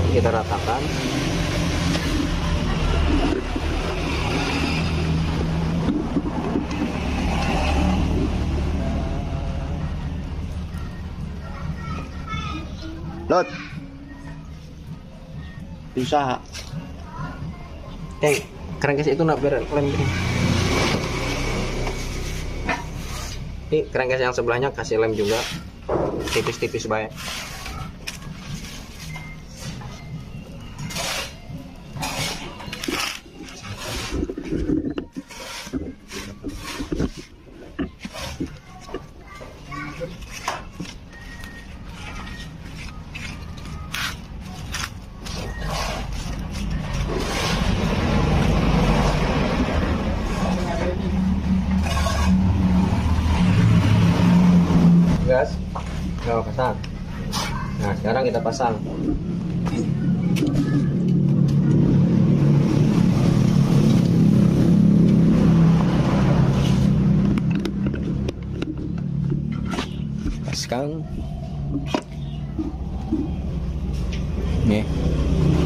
Kita ratakan. Lot. Usaha. Crankcase itu nak lem ini. Ini crankcase yang sebelahnya kasih lem juga, tipis-tipis baik. Gas, nah, pasang. Nah, sekarang kita pasang. Pasang. Nih,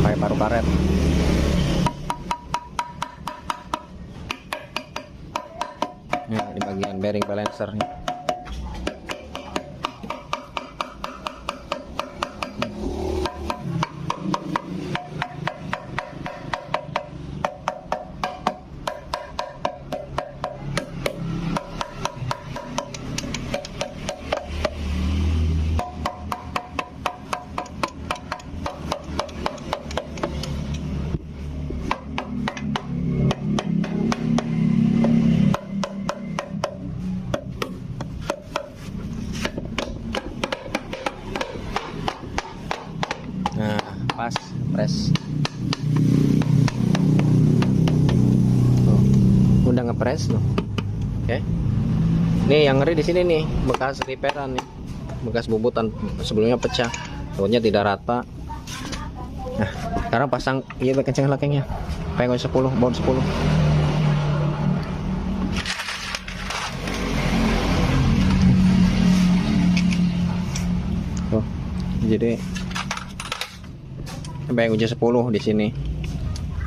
pakai paruh karet. Nah, di bagian bearing balancer nih. Nah, pas, press. Tuh, udah ngepres tuh. Oke. Nih yang ngeri di sini nih, bekas repairan nih. Bekas bubutan sebelumnya pecah. Soalnya tidak rata. Nah, sekarang pasang iya kenceng lakengnya. Pengen 10, baut 10. Tuh. Jadi sampai uji 10 di sini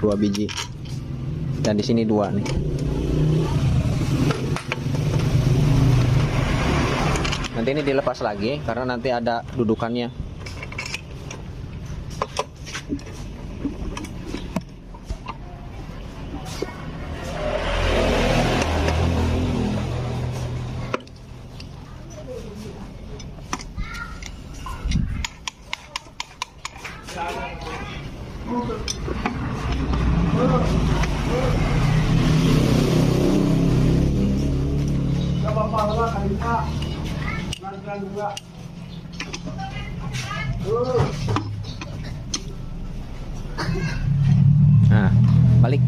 2 biji dan di sini 2 nih. Nanti ini dilepas lagi karena nanti ada dudukannya. Nah, balik.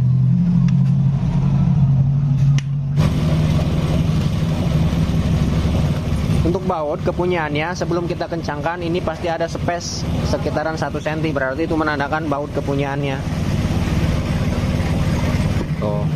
Untuk baut kepunyaannya sebelum kita kencangkan ini pasti ada space sekitaran 1 cm, berarti itu menandakan baut kepunyaannya. Tuh.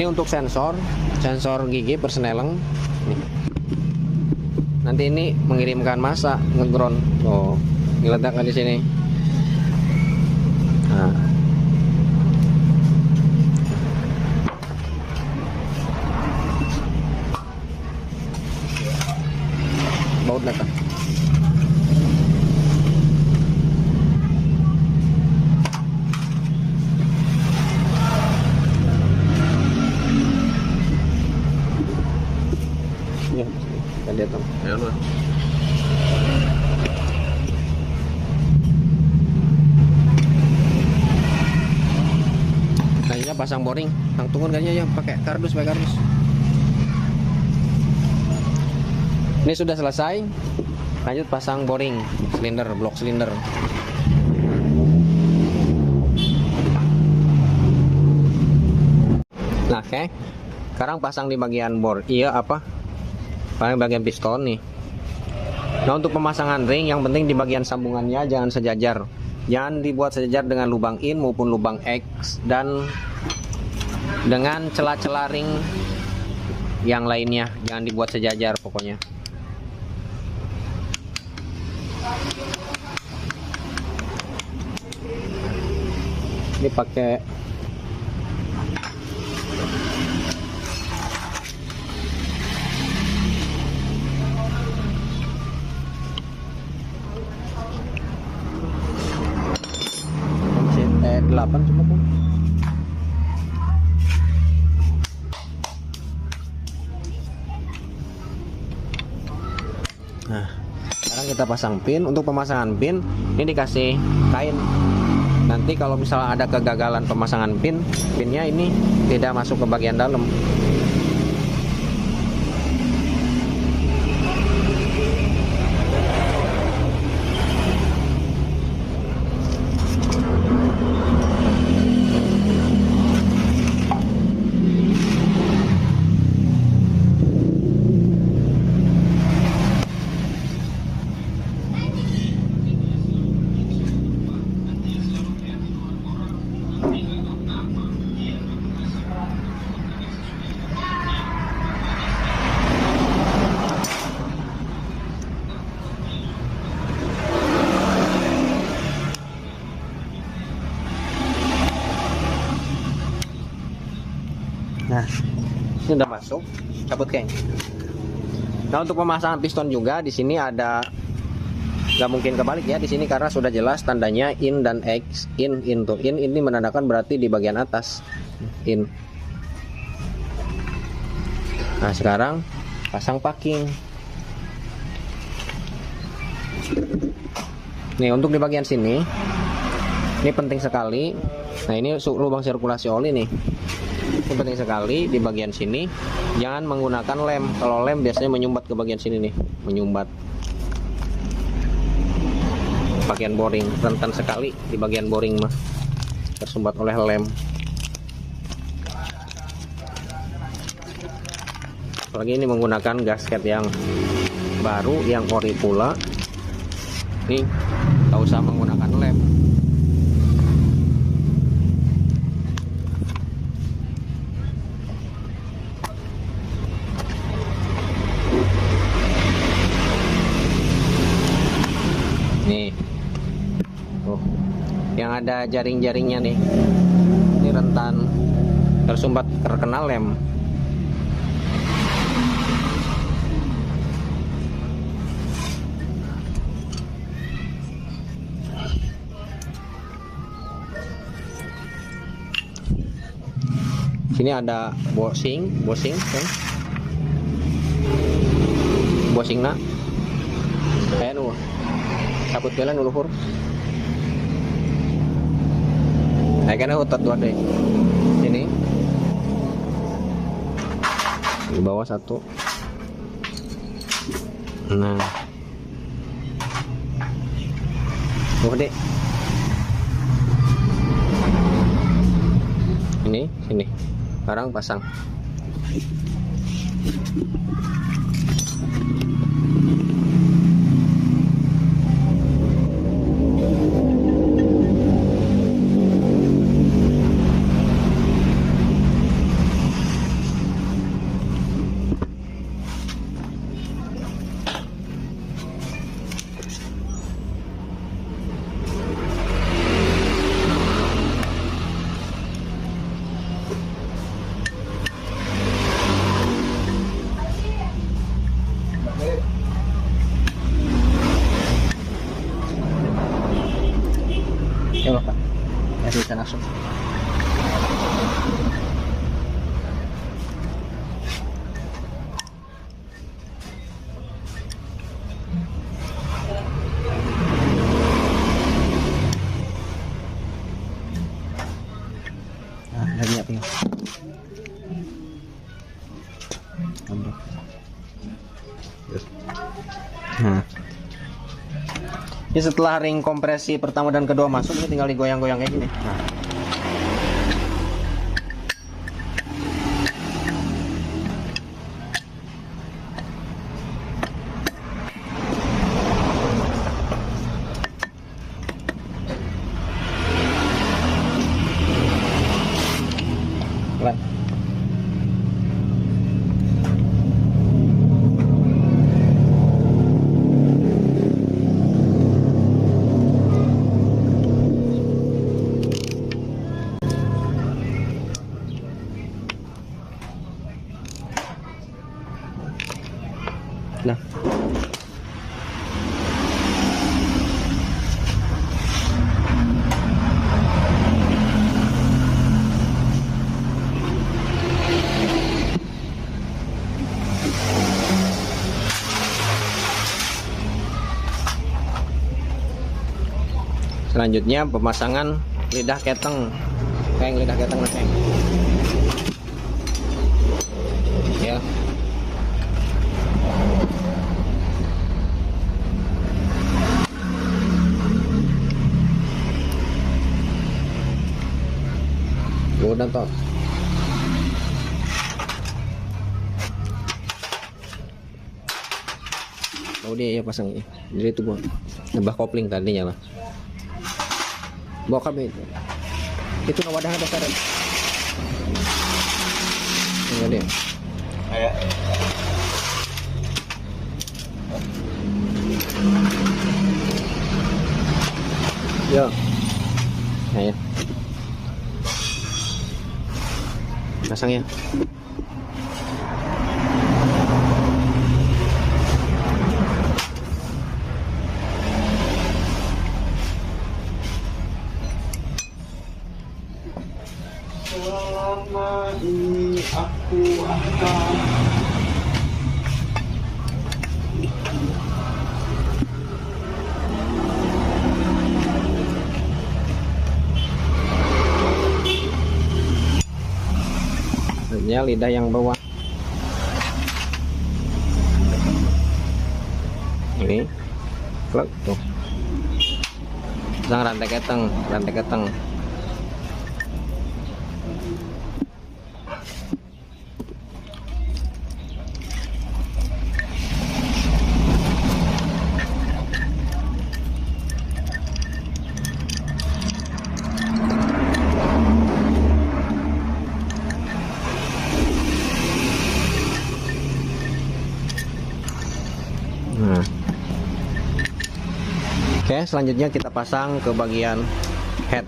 Ini untuk sensor gigi persneleng. Nih. Nanti ini mengirimkan massa ngeground. Oh, diletakkan di sini. Nah. Baut letak. Ya, kita lihat dong. Ya, lu. Kayaknya pasang boring. Tang tunggu kayaknya ya pakai kardus. Ini sudah selesai. Lanjut pasang boring silinder, blok silinder. Nah, oke. Sekarang pasang di bagian bor. Iya apa? Paling bagian piston nih. Nah, untuk pemasangan ring yang penting di bagian sambungannya jangan sejajar. Jangan dibuat sejajar dengan lubang in maupun lubang X, dan dengan celah-celah ring yang lainnya jangan dibuat sejajar pokoknya. Ini pakai T8 coba pun. Nah, sekarang kita pasang pin. Untuk pemasangan pin ini dikasih kain. Nanti kalau misalnya ada kegagalan pemasangan pinnya ini tidak masuk ke bagian dalam. Nah, ini udah masuk, cabut keng. Nah, untuk pemasangan piston juga di sini ada, nggak mungkin kebalik ya di sini karena sudah jelas tandanya in dan X. In tuh, in ini menandakan berarti di bagian atas in. Nah, sekarang pasang packing. Nih, untuk di bagian sini ini penting sekali. Nah, ini lubang sirkulasi oli nih. Ini penting sekali di bagian sini jangan menggunakan lem. Kalau lem biasanya menyumbat ke bagian sini nih, menyumbat bagian boring. Rentan sekali di bagian boring mah tersumbat oleh lem. Apalagi ini menggunakan gasket yang baru, yang ori pula. Nih, tak usah menggunakan lem. Nih, tuh, yang ada jaring-jaringnya nih, ini rentan tersumbat terkena lem. Sini ada bosing kan? Bosing nak, kayak nu. Sabut jalan luhur. Nah, karena utat dua deh. Sini. Di bawah satu. Nah. Gede. Ini, sini. Sekarang pasang. masuk. Nah, lagi apa ya? Nah. Ini setelah ring kompresi pertama dan kedua masuk, ini tinggal digoyang-goyang kayak gini. Nah. Pelan. Nah. Selanjutnya pemasangan lidah keteng. Kayak lidah keteng nih, Kang. Ya. Udah toh. Oh dia ya pasang ya. Jadi itu buat nambah kopling tadinya lah. Bawa kabel itu no wadah ada karet. Enggak dia. Kayak Ya. Nah ya. Pasang ya. selama ini aku akan lidah yang bawah ini klek tuh pasang rantai keteng Nah. Oke, selanjutnya kita pasang ke bagian head.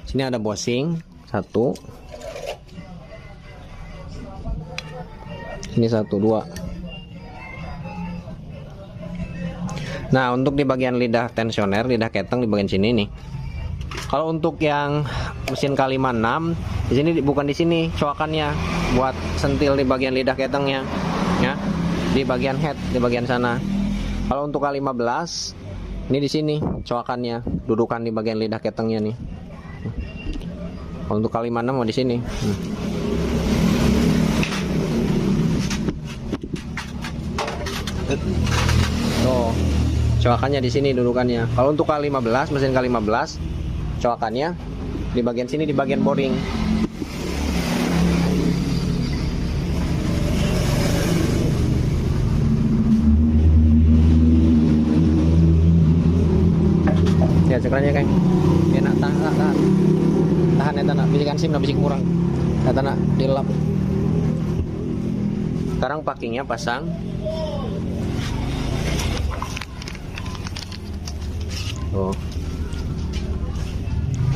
Sini ada bushing satu, ini satu dua. Nah, untuk di bagian lidah tensioner, lidah keteng di bagian sini nih. Kalau untuk yang mesin K56 di sini bukan di sini coakannya buat sentil di bagian lidah ketengnya ya, di bagian head di bagian sana. Kalau untuk K15 ini di sini coakannya, dudukan di bagian lidah ketengnya nih. Kalau untuk K56 mau di sini. Tuh, coakannya di sini dudukannya. Kalau untuk K15 mesin K15 coakannya di bagian sini di bagian boring. Ya cekranya Kang. Ya nak tahan ya tanah bisikan sim nak bisik kurang. Ya tanah dilap. Sekarang packingnya pasang. Oh.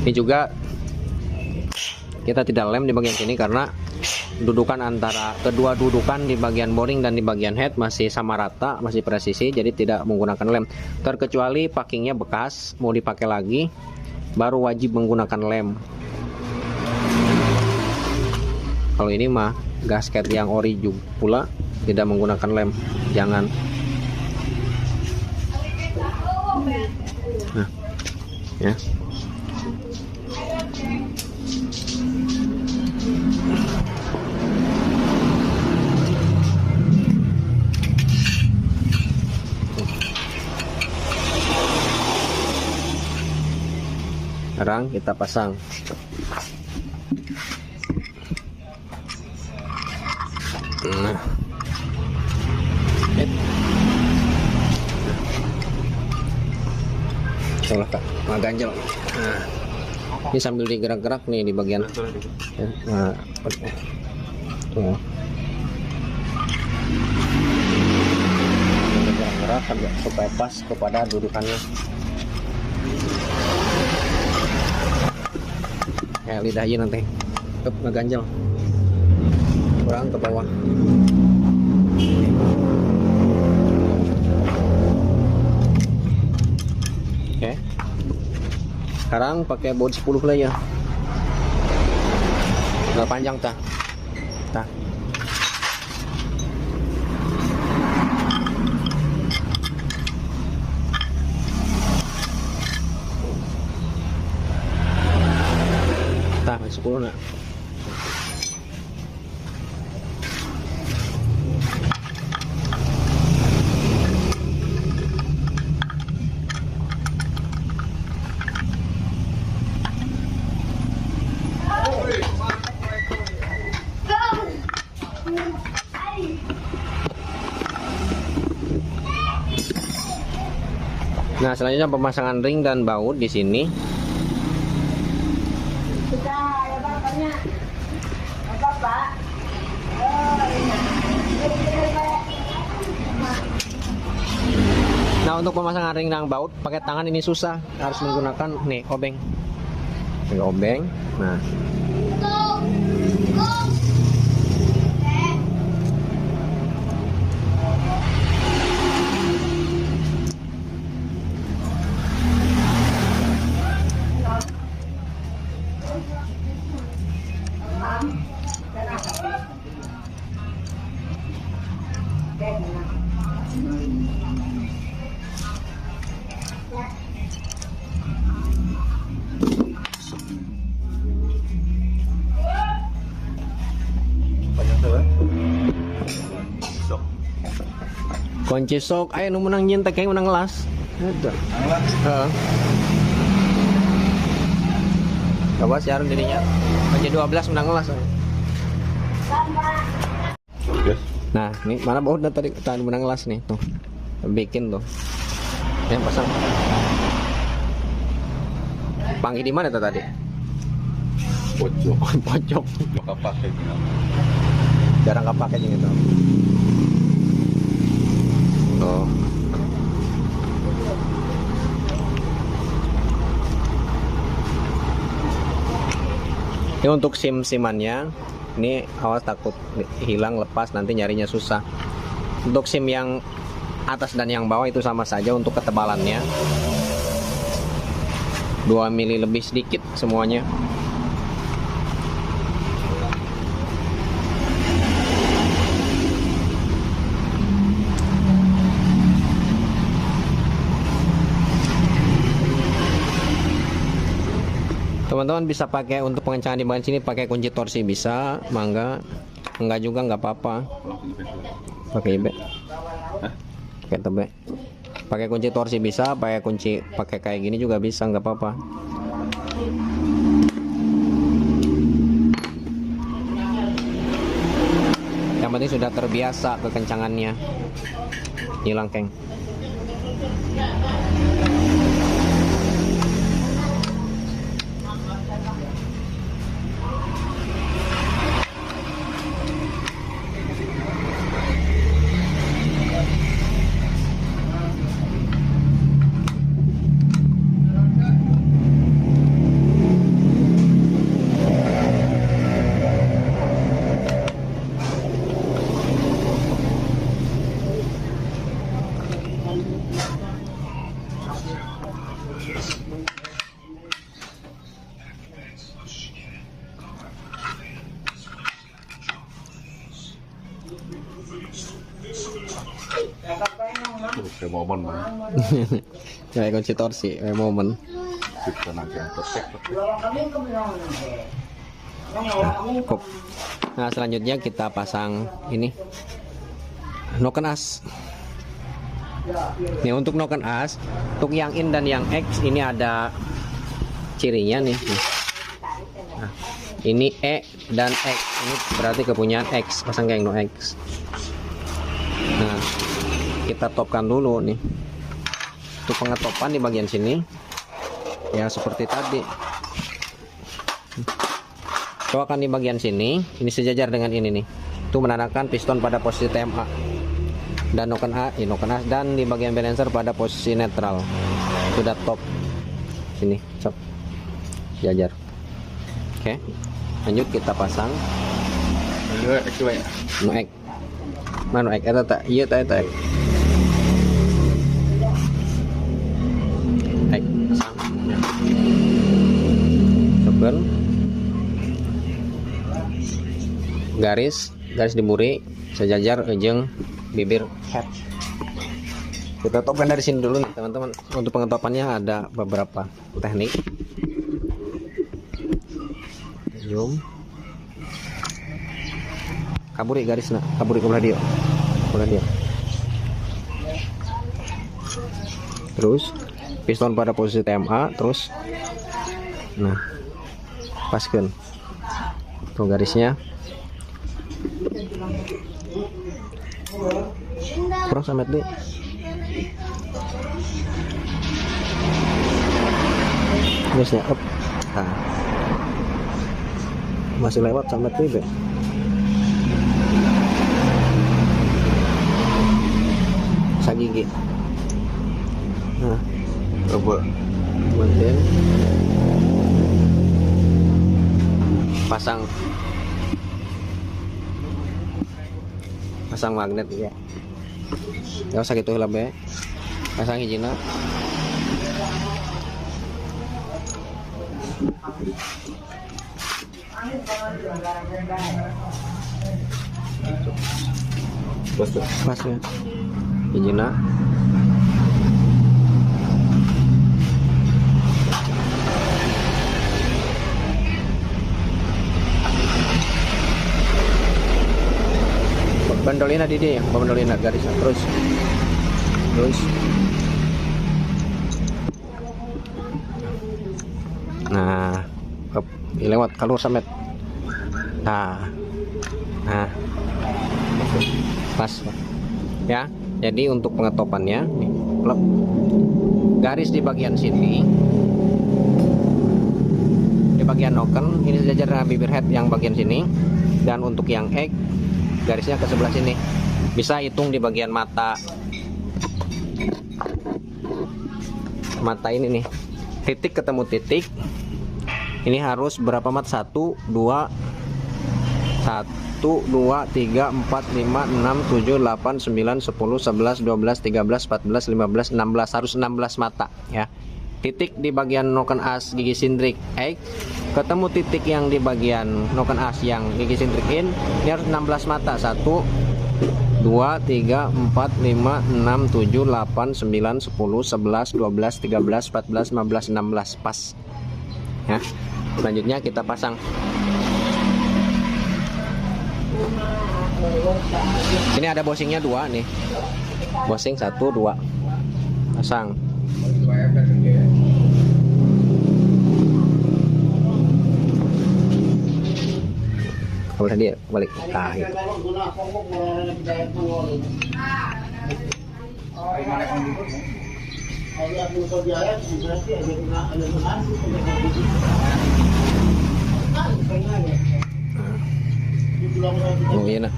Ini juga kita tidak lem di bagian sini karena dudukan antara kedua dudukan di bagian boring dan di bagian head masih sama rata, masih presisi, jadi tidak menggunakan lem. Terkecuali packingnya bekas, mau dipakai lagi, baru wajib menggunakan lem. Kalau ini mah gasket yang ori juga pula tidak menggunakan lem, jangan. Nah, ya. Sekarang kita pasang. Nah, salah kak, ganjel. Nah, ini sambil digerak-gerak nih di bagian. Ya, nah, tuh. Gerak-gerak supaya pas kepada dudukannya. Kayak lidah aja nanti ngeganjel kurang ke bawah. Oke, sekarang pakai baut 10 lah ya, nggak panjang tah. Tah 10 nak. Nah, selanjutnya pemasangan ring dan baut di sini. Nah, untuk pemasangan ring dan baut pakai tangan ini susah, harus menggunakan nih obeng. Ini obeng. Nah, kunci sok, ayo nu menang nyen teh menang las. Ada. Heeh. Coba siaran dirinya. Kunci 12 menang las. Nah, ini mana bautnya tadi tahan menang las nih tuh. Bikin tuh. Yang pasang. Panggil di mana tuh tadi? Pojok. Pojok. Pojok apa kayak gini? Jarang kepake gitu. Oh. Ini untuk sim-simannya, ini awas takut hilang lepas nanti nyarinya susah. Untuk sim yang atas dan yang bawah itu sama saja untuk ketebalannya 2 mili lebih sedikit semuanya. Teman-teman bisa pakai untuk pengencangan di bagian sini pakai kunci torsi bisa, mangga. Enggak juga nggak apa-apa. Pakai ibe. Pakai tebe. Pakai kunci torsi bisa, pakai kayak gini juga bisa, nggak apa-apa. Yang penting sudah terbiasa kekencangannya. Hilang keng. pakai momen man. Kayak kunci torsi, kayak momen. Kita nanti tertek. Cukup. Nah, selanjutnya kita pasang ini noken as. Nih untuk noken as, untuk yang in dan yang X ini ada cirinya nih. Nah, ini E dan X, ini berarti kepunyaan X, pasang kayak no X. Nah, kita topkan dulu nih. Untuk pengetopan di bagian sini, ya seperti tadi. Coakan di bagian sini, ini sejajar dengan ini nih. Itu menandakan piston pada posisi TMA dan noken as, dan di bagian balancer pada posisi netral. Sudah top. Sini, cok. Sejajar. Oke. Lanjut kita pasang Ini itu ya. no X. Mana X? Eta tak? Iya tak eta X. X pasang. Coba. Garis diburi sejajar ujung bibir head. Kita topkan dari sini dulu nih teman-teman. Untuk pengetopannya ada beberapa teknik. Zoom. Kaburi garisnya, kaburi ke belah dia. Terus piston pada posisi TMA, terus nah paskan tuh garisnya. Kurang samet deh. Garisnya up. Nah, masih lewat samet deh. Sagigi. Nah, Coba. kemudian pasang magnet ya. Gak usah gitu lah be. Pasang hijina. Pas ya. Hijina. Bandolina di dia, bandolina garis terus. Nah, lewat kalur samet. Nah, pas ya. Jadi untuk pengetopannya nih, plek. Garis di bagian sini, di bagian noken ini sejajar dengan bibir head yang bagian sini, dan untuk yang X garisnya ke sebelah sini. Bisa hitung di bagian mata ini nih, titik ketemu titik ini harus berapa mat? 1 2 3 4 5 6 7 8 9 10 11 12 13 14 15 16 harus 16 mata ya. Titik di bagian noken as gigi sindrik X ketemu titik yang di bagian noken as yang gigi sindrik in, ini harus 16 mata. 1 2 3 4 5 6 7 8 9 10 11 12 13 14 15 16 pas ya. Selanjutnya kita pasang. Ini ada bosingnya 2 nih. Bosing 1 2. Pasang. Boleh dia balik. Nah, gitu. Oh iya nah.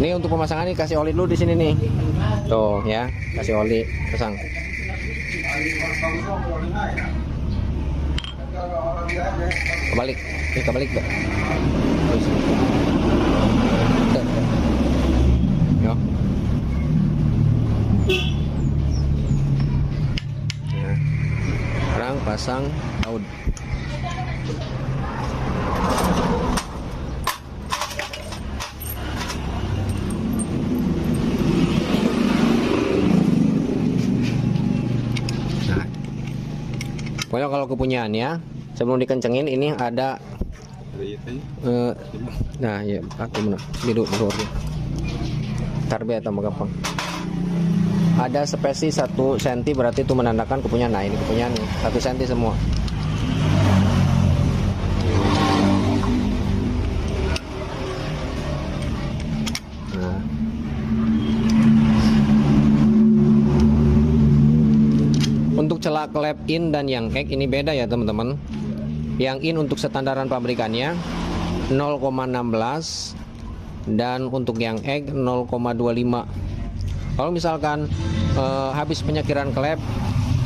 Ini untuk pemasangan ini kasih oli dulu di sini nih. Tuh ya, kasih oli, pasang. Kebalik, ini kebalik deh. Terus. Yo. Nah, sekarang pasang baut. Pokoknya kalau kepunyaannya sebelum dikencengin ini ada nah ya aku benar duduk tarbe atau gampang ada spesi 1 cm berarti itu menandakan kepunyaan. Nah ini kepunyaan nih 1 cm semua. Nah. Untuk celak klep in dan yang egg ini beda ya teman-teman. Yang in untuk standaran pabrikannya 0,16 dan untuk yang egg 0,25. Kalau misalkan habis penyekiran klep,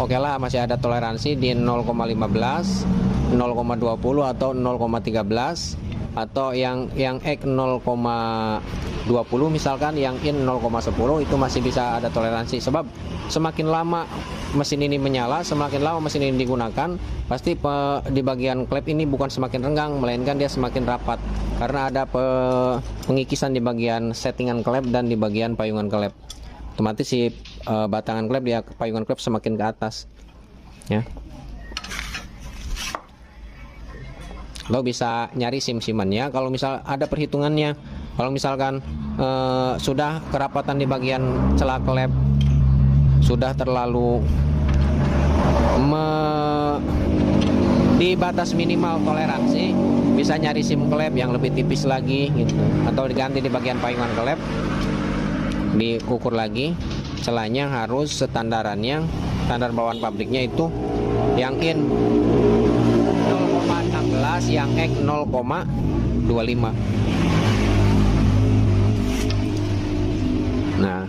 oke lah masih ada toleransi di 0,15, 0,20 atau 0,13 atau yang egg 0,20 misalkan, yang in 0,10 itu masih bisa ada toleransi. Sebab semakin lama mesin ini menyala, semakin lama mesin ini digunakan, pasti di bagian klep ini bukan semakin renggang, melainkan dia semakin rapat karena ada pengikisan di bagian settingan klep dan di bagian payungan klep. Otomatis si batangan klep dia payungan klep semakin ke atas ya. Lo bisa nyari sim-simannya kalau misal ada perhitungannya. Kalau misalkan sudah kerapatan di bagian celah klep sudah terlalu di batas minimal toleransi, bisa nyari sim klep yang lebih tipis lagi gitu, atau diganti di bagian payungan klep, diukur lagi celahnya harus standar bawaan pabriknya itu yang in 0,16, yang egg 0,25. Nah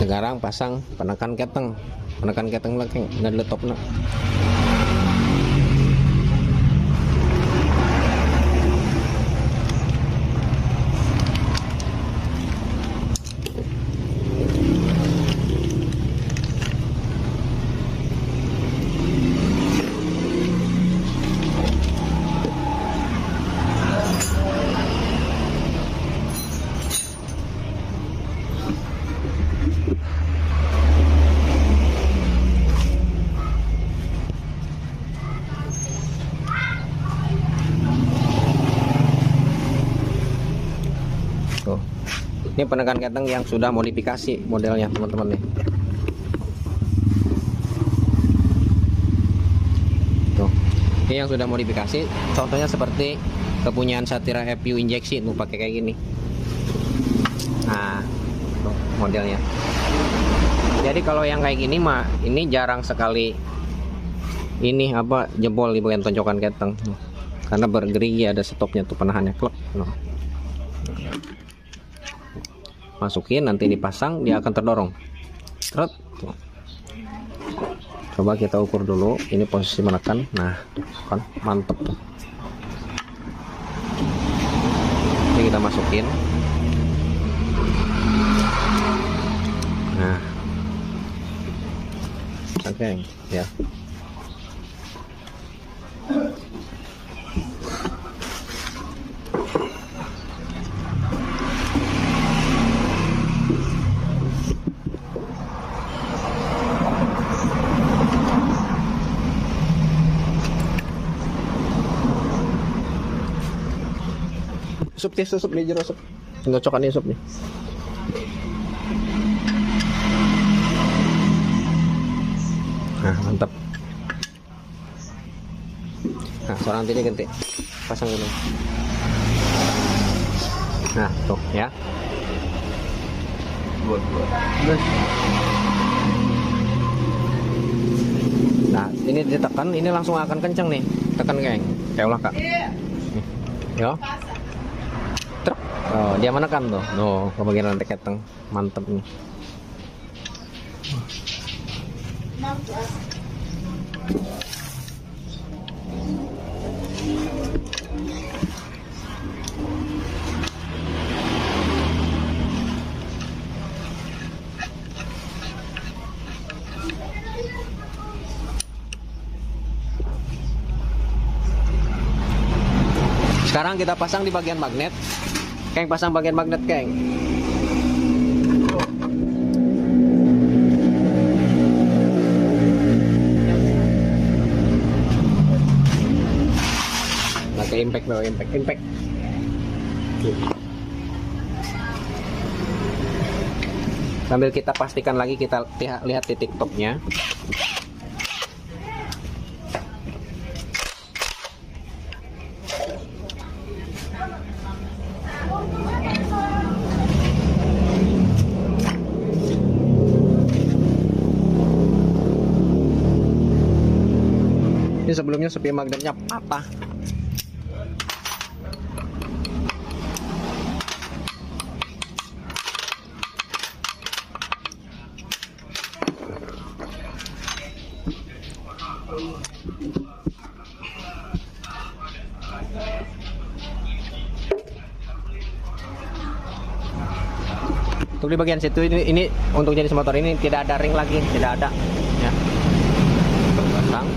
sekarang pasang penekan keteng lagi nggak letopnya. Tuh. Ini penekan keteng yang sudah modifikasi modelnya teman-teman nih. Tuh. Ini yang sudah modifikasi. Contohnya seperti kepunyaan Satira FPU injeksi tuh pakai kayak gini. Nah, tuh modelnya. Jadi kalau yang kayak gini mah ini jarang sekali ini apa jebol di bagian tonjokan keteng. Karena bergerigi ada stopnya tuh penahannya klep. Nah. Masukin nanti dipasang dia akan terdorong. Trot. Coba kita ukur dulu ini posisi menekan. Nah, kan mantep tuh. Ini kita masukin. Nah. Oke, ya. Sup nih jero sup. Ngocokan nih sup nih. Nah, mantap. Nah, seorang ini ganti. Pasang dulu. Nah, tuh ya. Buat. Nah, ini ditekan, ini langsung akan kenceng nih. Tekan geng. Kayak ulah, Kak. Yo. Truk. Oh, dia menekan tuh. Tuh, ke bagian rantai keteng. Mantap nih. Sekarang kita pasang di bagian magnet. Keng, pasang bagian magnet, Keng. Pakai impact, bawa impact. Sambil kita pastikan lagi, kita lihat titik topnya. Ini sebelumnya sepi magnetnya patah. Untuk di bagian situ ini untuk jenis motor ini tidak ada ring lagi, tidak ada. Ya. Pasang.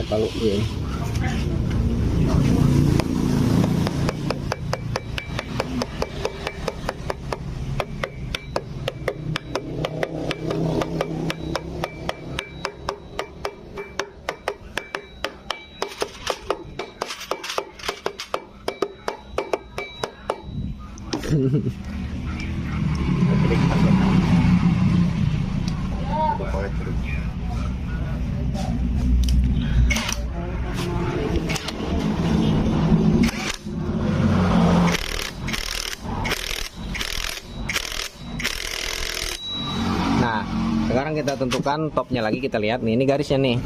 Kalau ini sekarang kita tentukan topnya lagi, kita lihat nih, ini garisnya nih.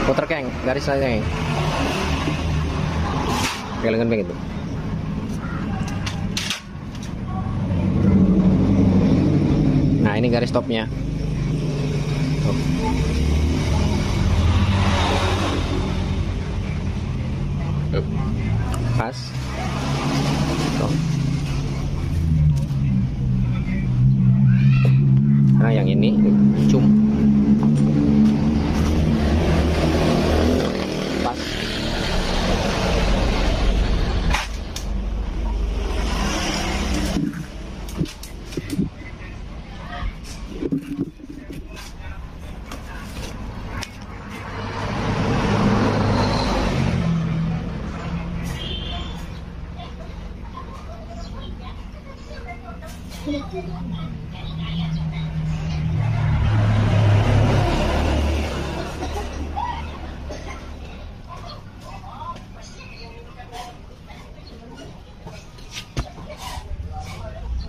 Puter, Keng, garis aja, Keng. Pegangan begitu. Nah, ini garis topnya. Tuh. Pas. Tuh. Nah, yang ini cum pas.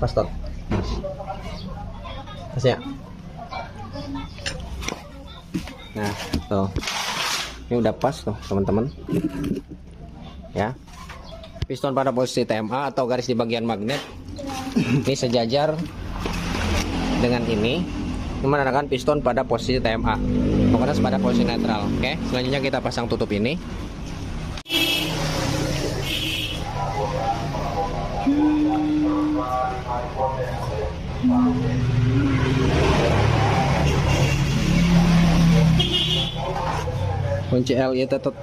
Pas toh. Pas ya. Nah, tuh. Ini udah pas tuh, teman-teman. Ya. Piston pada posisi TMA atau garis di bagian magnet ini sejajar dengan ini. Ini menandakan piston pada posisi TMA. Pokoknya pada posisi netral. Oke, selanjutnya kita pasang tutup ini. Kunci L ya tetap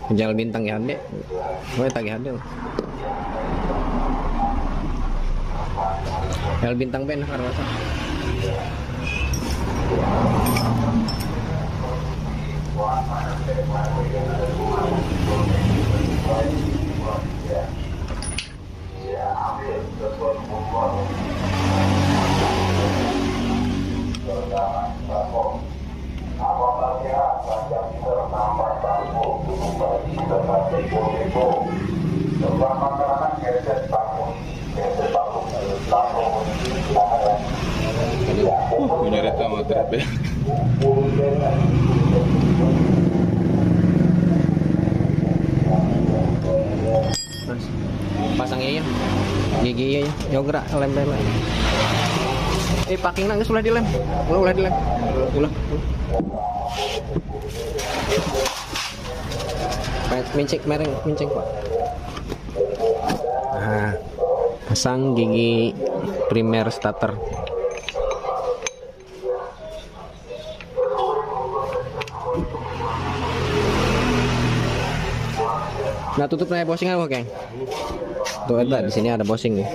kunci bintang ya Hande, gue tagih Hande L bintang ben karena Punya reta motor be. Mas, pasang iya, gigi iya, ya gerak lem. Packing nangis ulah dilem, ulah dilem, ulah. Mincek pak. Nah, pasang gigi primer starter. Nah, tutup nih bosing apa, Kang? Tuh ada di sini ada bosing nih.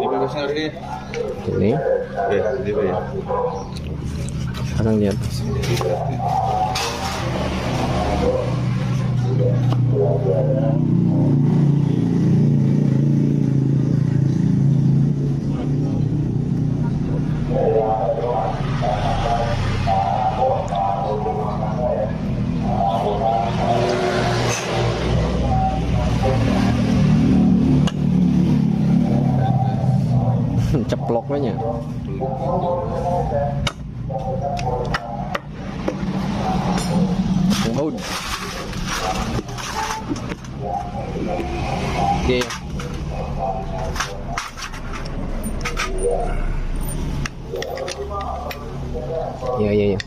Ini bagusnya hari ini. Ini Di ya. pasang di atas. Ceploknya. Baud. Oke. Ya.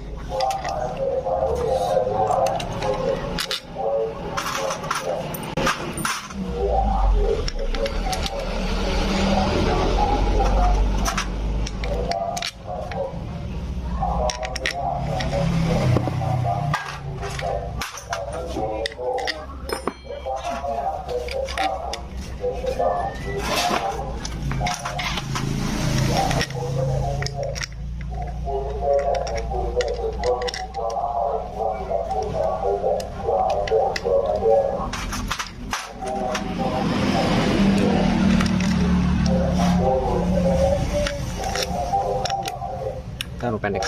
Taruh pendek.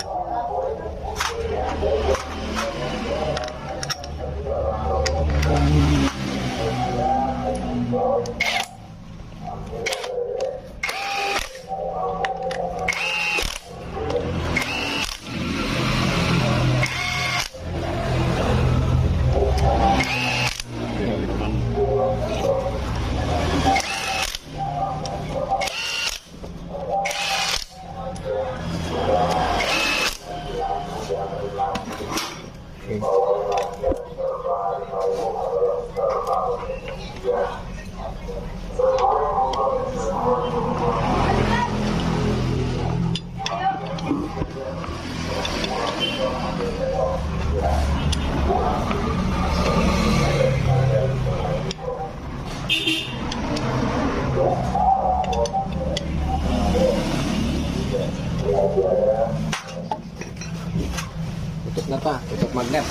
Tutup apa? Tutup magnet.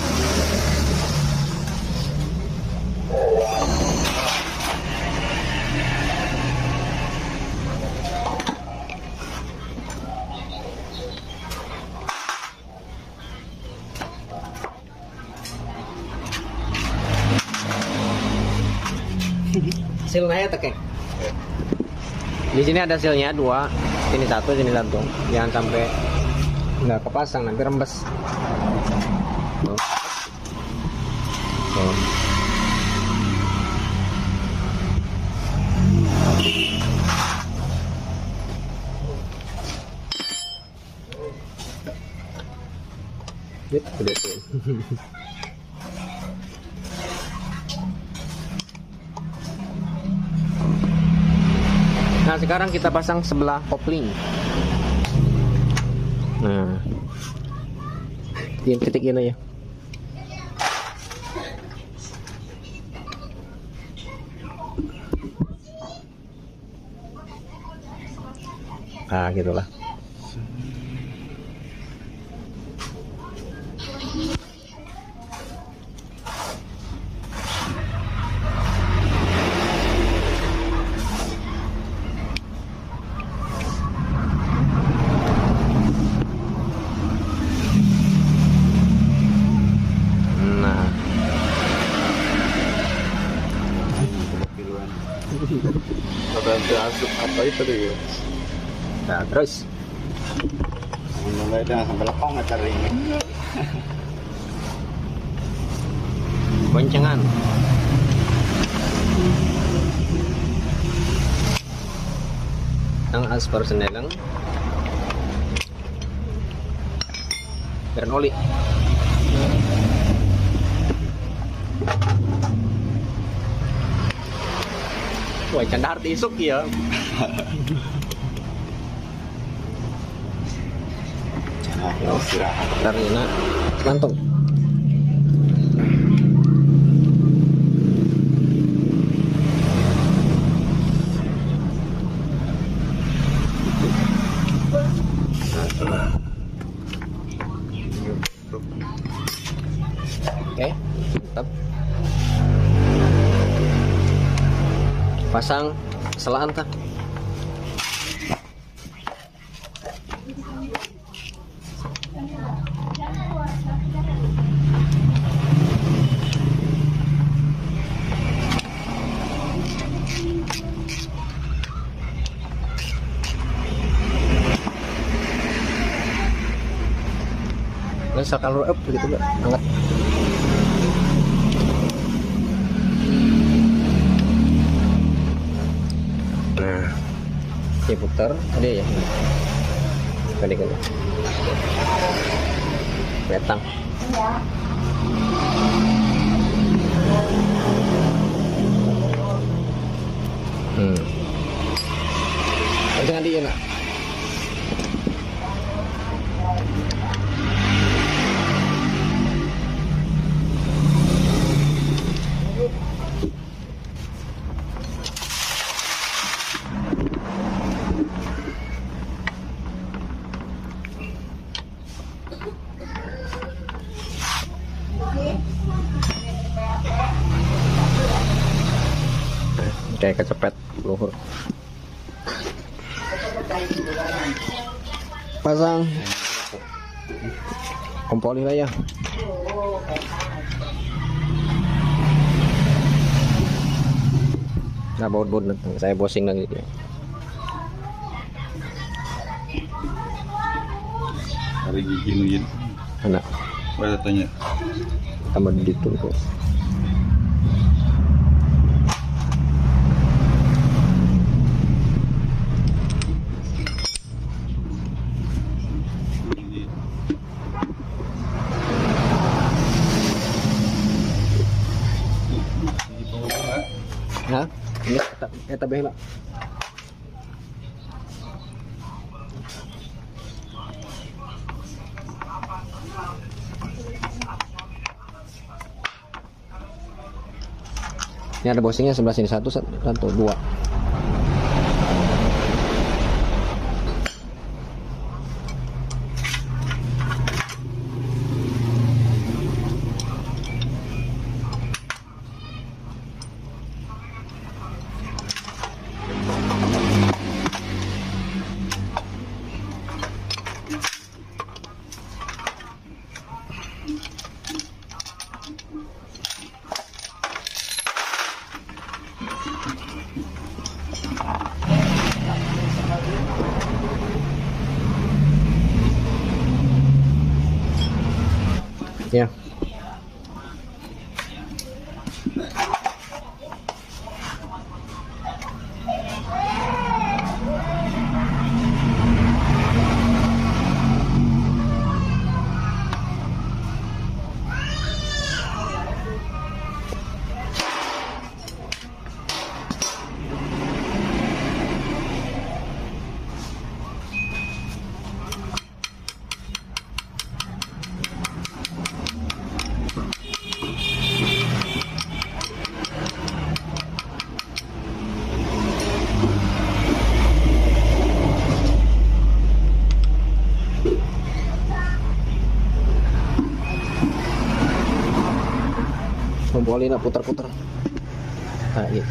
Silnya tekek. Di sini ada silnya dua, sini satu. Jangan sampai nggak kepasang, nanti rembes. Tuh. Tuh. Gede tuh. Nah, sekarang kita pasang sebelah kopling. Nah, ketikin aja. Nah, gitulah. Oh itu dia. Nah, terus Mulai dengan sampai lepong acar ini. goncengan. Ang aspar senelang. Dan oli. Wah, canda arti isuk ya. Nah, istirahat. Karena lantung. Oke, mantap. Pasang selaan tak? Nggak kalau up gitu gak? Angkat. Nah, ini putar, ada ya? Kali kali. Petang. Jangan dia nak. Kayak kecepet luhur. Pasang kompoli lah ya. Nah, baut-baut saya bosing lagi dia. Hari gigi nungguin. Anak Boleh tanya. tambah di situ kok. Hah? Ini eta baheula. Ini ada bosingnya sebelah sini satu, dua. Ya. Boleh nak putar-putar. Nah, iya.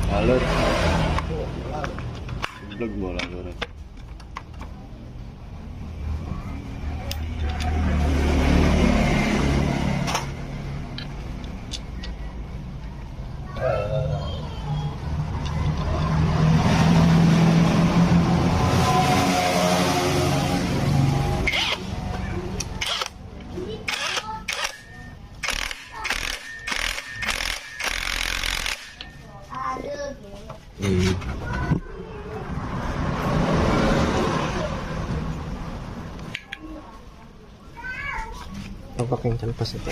Alur. Blog bola alur. Pakai yang canpas itu.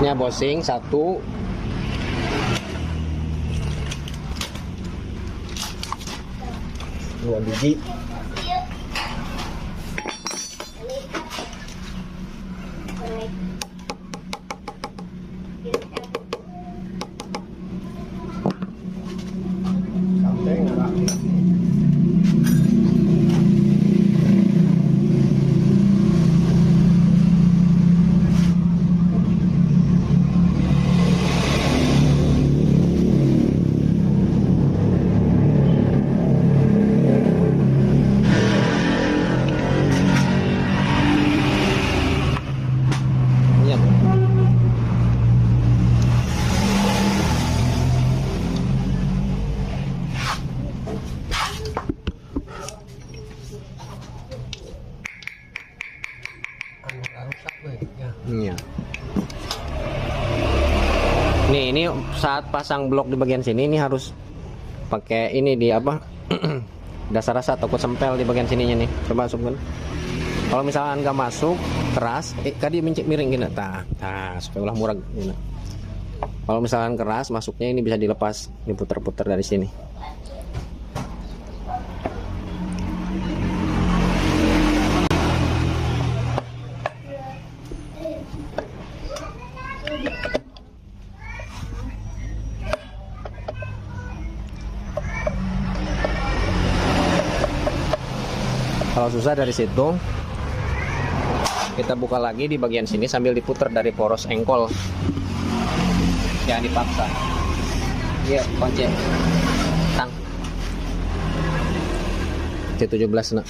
Ini bosing 1, 2 biji. Iya. Nih, ini saat pasang blok di bagian sini ini harus pakai ini di apa? Dasar rasa takut sempel di bagian sininya nih. Coba masukkan. Kalau misalkan nggak masuk keras, tadi miring gini, supaya ulah murah gini. Kalau misalkan keras, masuknya ini bisa dilepas, diputar-putar dari sini. Kalau susah dari situ, kita buka lagi di bagian sini sambil diputar dari poros engkol. Jangan dipaksa. Iya, kunci. Tang. T17 nak.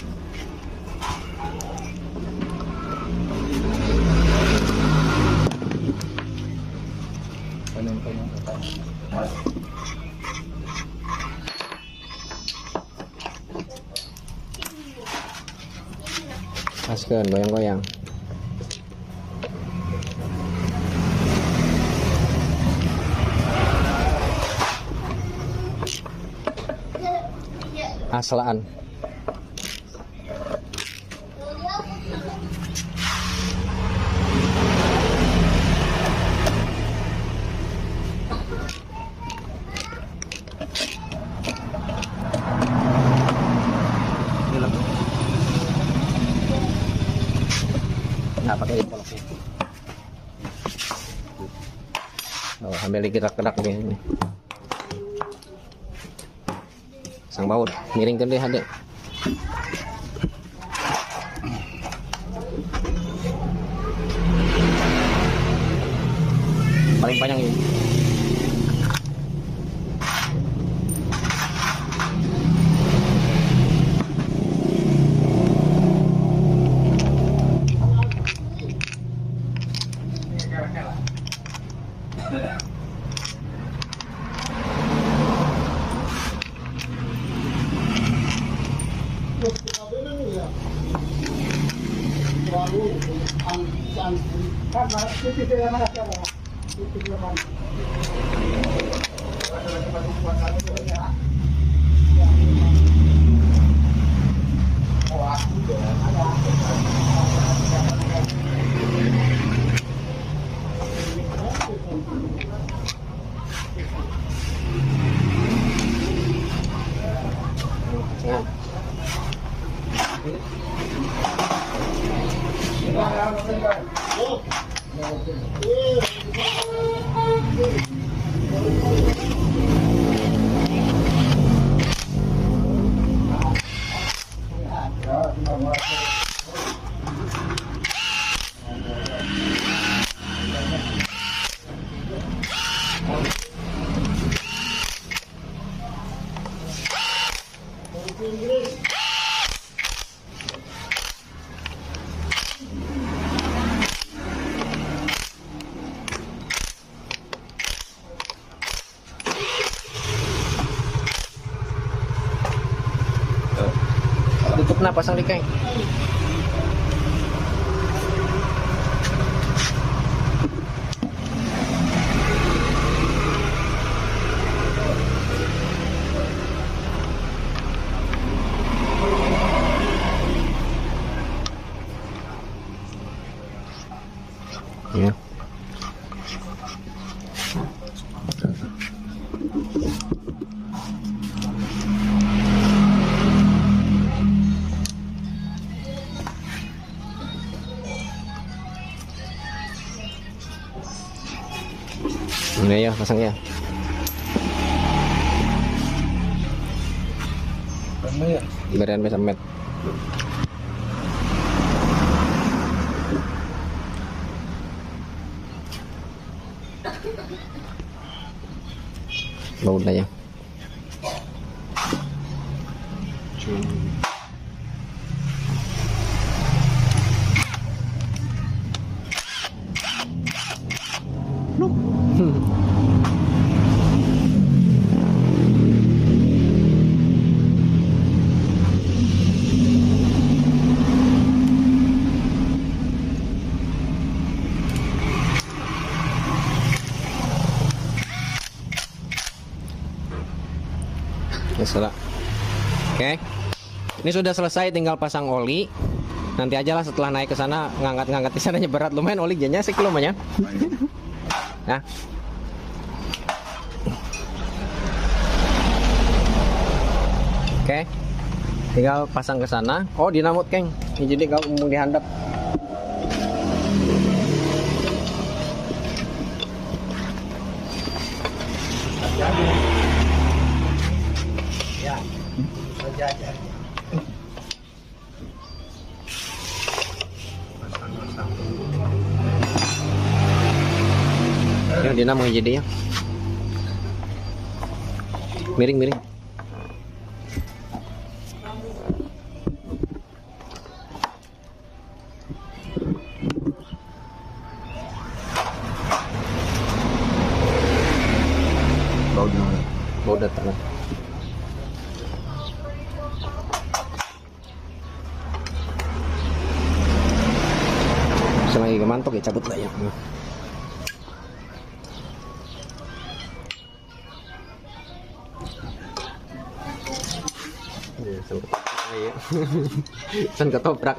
Masukkan, goyang-goyang. Aslaan. Nah, pakai poloknya. Oh, ambil digerak-gerak ini. Sang baut, miringkan deh adek. Paling panjang ini. Tutup na, pasang likay. Ya. Ini ya, pasang ya. Berian mesamet. Bau dah ya. Ya sudah. Oke. Ini sudah selesai, tinggal pasang oli. Nanti aja lah setelah naik ke sana, ngangkat-ngangkat di sananya berat lumayan, oli jadinya sekilo banyak. Nah. Oke. Tinggal pasang ke sana. Oh, dinamut, Keng. Jadi kalau mau dihandap. Ya, dinamo jadi ya. Miring. Bau datang. Selagi kemantok ya cabut lah ya. San ketoprak.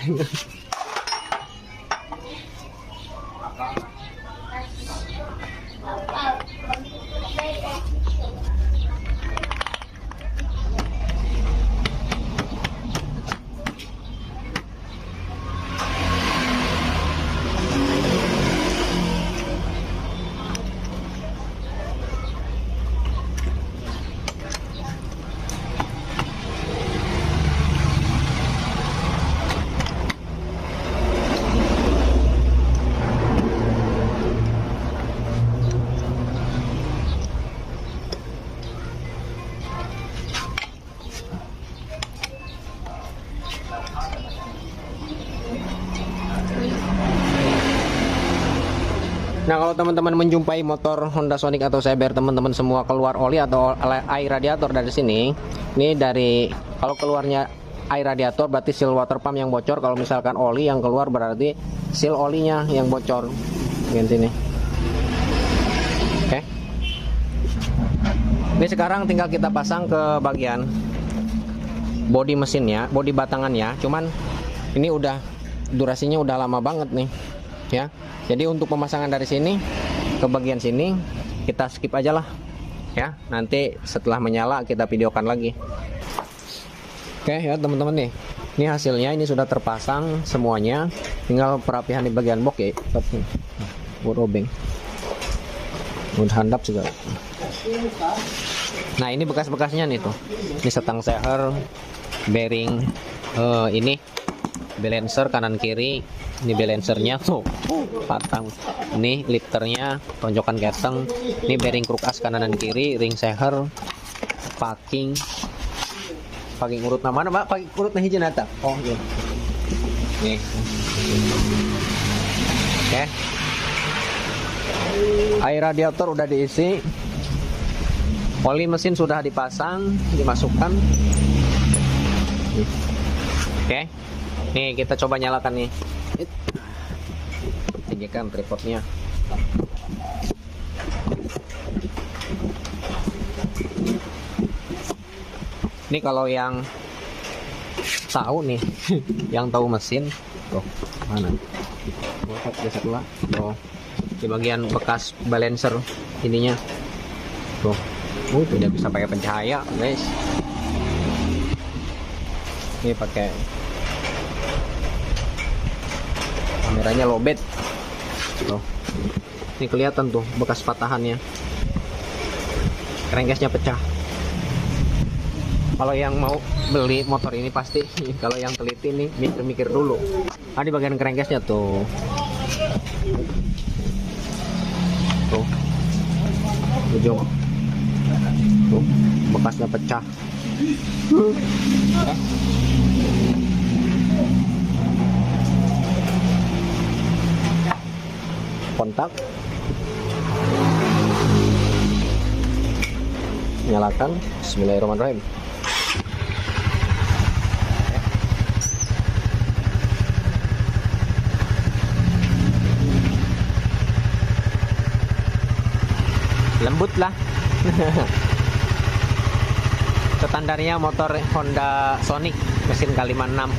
Nah, kalau teman-teman menjumpai motor Honda Sonic atau Saber, teman-teman semua keluar oli atau air radiator dari sini. Ini dari, kalau keluarnya air radiator berarti seal water pump yang bocor. Kalau misalkan oli yang keluar berarti seal olinya yang bocor. Di sini. Oke. Ini sekarang tinggal kita pasang ke bagian bodi mesinnya, bodi batangannya. Cuman ini udah durasinya udah lama banget nih, ya. Jadi untuk pemasangan dari sini ke bagian sini kita skip aja lah, ya. Nanti setelah menyala kita videokan lagi. Oke ya teman-teman nih, ini hasilnya, ini sudah terpasang semuanya, tinggal perapihan di bagian box ya, buat obeng, buat handap segala. Nah ini bekas-bekasnya nih tuh, ini setang seher, bearing, ini balancer kanan kiri, ini balancernya tuh patang, ini lifternya, tonjokan keteng, ini bearing kruk as kanan dan kiri, ring seher, packing urut nama mana, Pak? Packing urut nah hijau nata. Oh, iya. Nih. Oke. Air radiator udah diisi. Oli mesin sudah dipasang, dimasukkan. Oke. Nih, kita coba nyalakan nih. Tinggikan tripodnya. Ini kalau yang tahu nih, yang tahu mesin, tuh mana? Buat biasa dua, tuh di bagian bekas balancer ininya, tuh, tidak bisa pakai pencahaya, guys. Ini pakai kameranya lowbat, tuh. Ini kelihatan tuh bekas patahannya, crankcase-nya pecah. Kalau yang mau beli motor ini pasti, kalau yang teliti nih mikir-mikir dulu. Di bagian crankcase-nya tuh. Tuh. Ujung. Tuh, bekasnya pecah. Kontak. Nyalakan. Bismillahirrahmanirrahim. Lembut lah. Standarnya motor Honda Sonic mesin kaliman 6.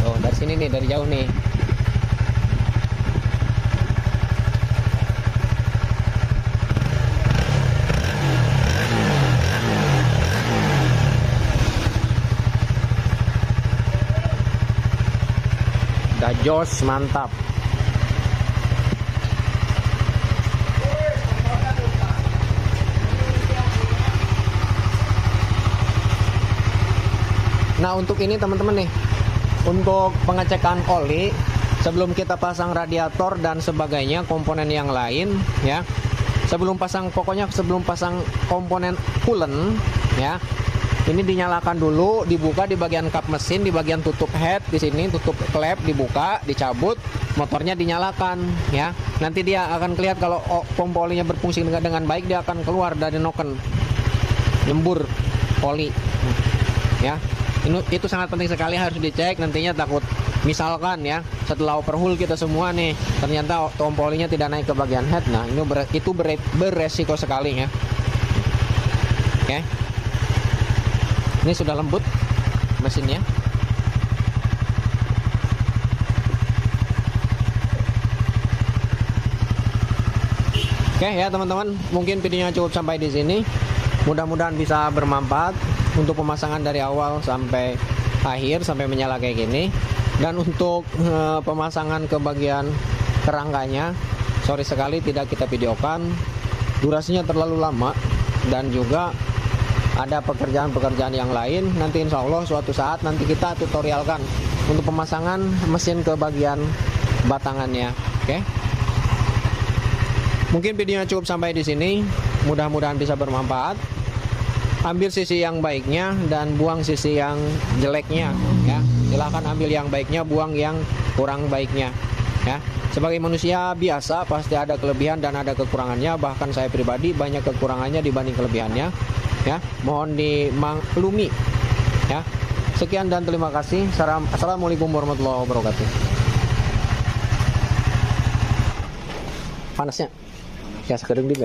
Oh, dari sini nih, dari jauh nih. Jos, mantap. Nah untuk ini teman-teman nih, untuk pengecekan oli sebelum kita pasang radiator dan sebagainya, komponen yang lain ya, sebelum pasang, pokoknya sebelum pasang komponen coolant ya, ini dinyalakan dulu, dibuka di bagian kap mesin, di bagian tutup head di sini, tutup klep dibuka, dicabut, motornya dinyalakan ya. Nanti dia akan kelihatan kalau pompa olinya berfungsi dengan baik, dia akan keluar dari noken, nyembur oli ya. Itu sangat penting sekali, harus dicek. Nantinya takut misalkan ya, setelah overhaul kita semua nih, ternyata pompa olinya tidak naik ke bagian head. Nah itu beresiko sekali ya. Oke. Ini sudah lembut mesinnya. Oke ya teman-teman, mungkin videonya cukup sampai di sini. Mudah-mudahan bisa bermanfaat untuk pemasangan dari awal sampai akhir, sampai menyala kayak gini. Dan untuk pemasangan ke bagian kerangkanya, sorry sekali tidak kita videokan, durasinya terlalu lama, dan juga ada pekerjaan-pekerjaan yang lain. Nanti insya Allah suatu saat nanti kita tutorialkan untuk pemasangan mesin ke bagian batangannya. Oke. Mungkin videonya cukup sampai di sini. Mudah-mudahan bisa bermanfaat. Ambil sisi yang baiknya dan buang sisi yang jeleknya ya. Silahkan ambil yang baiknya, buang yang kurang baiknya ya. Sebagai manusia biasa pasti ada kelebihan dan ada kekurangannya. Bahkan saya pribadi banyak kekurangannya dibanding kelebihannya ya, mohon dimaklumi ya. Sekian dan terima kasih. Assalamualaikum warahmatullahi wabarakatuh. Panasnya ya, sekedeng di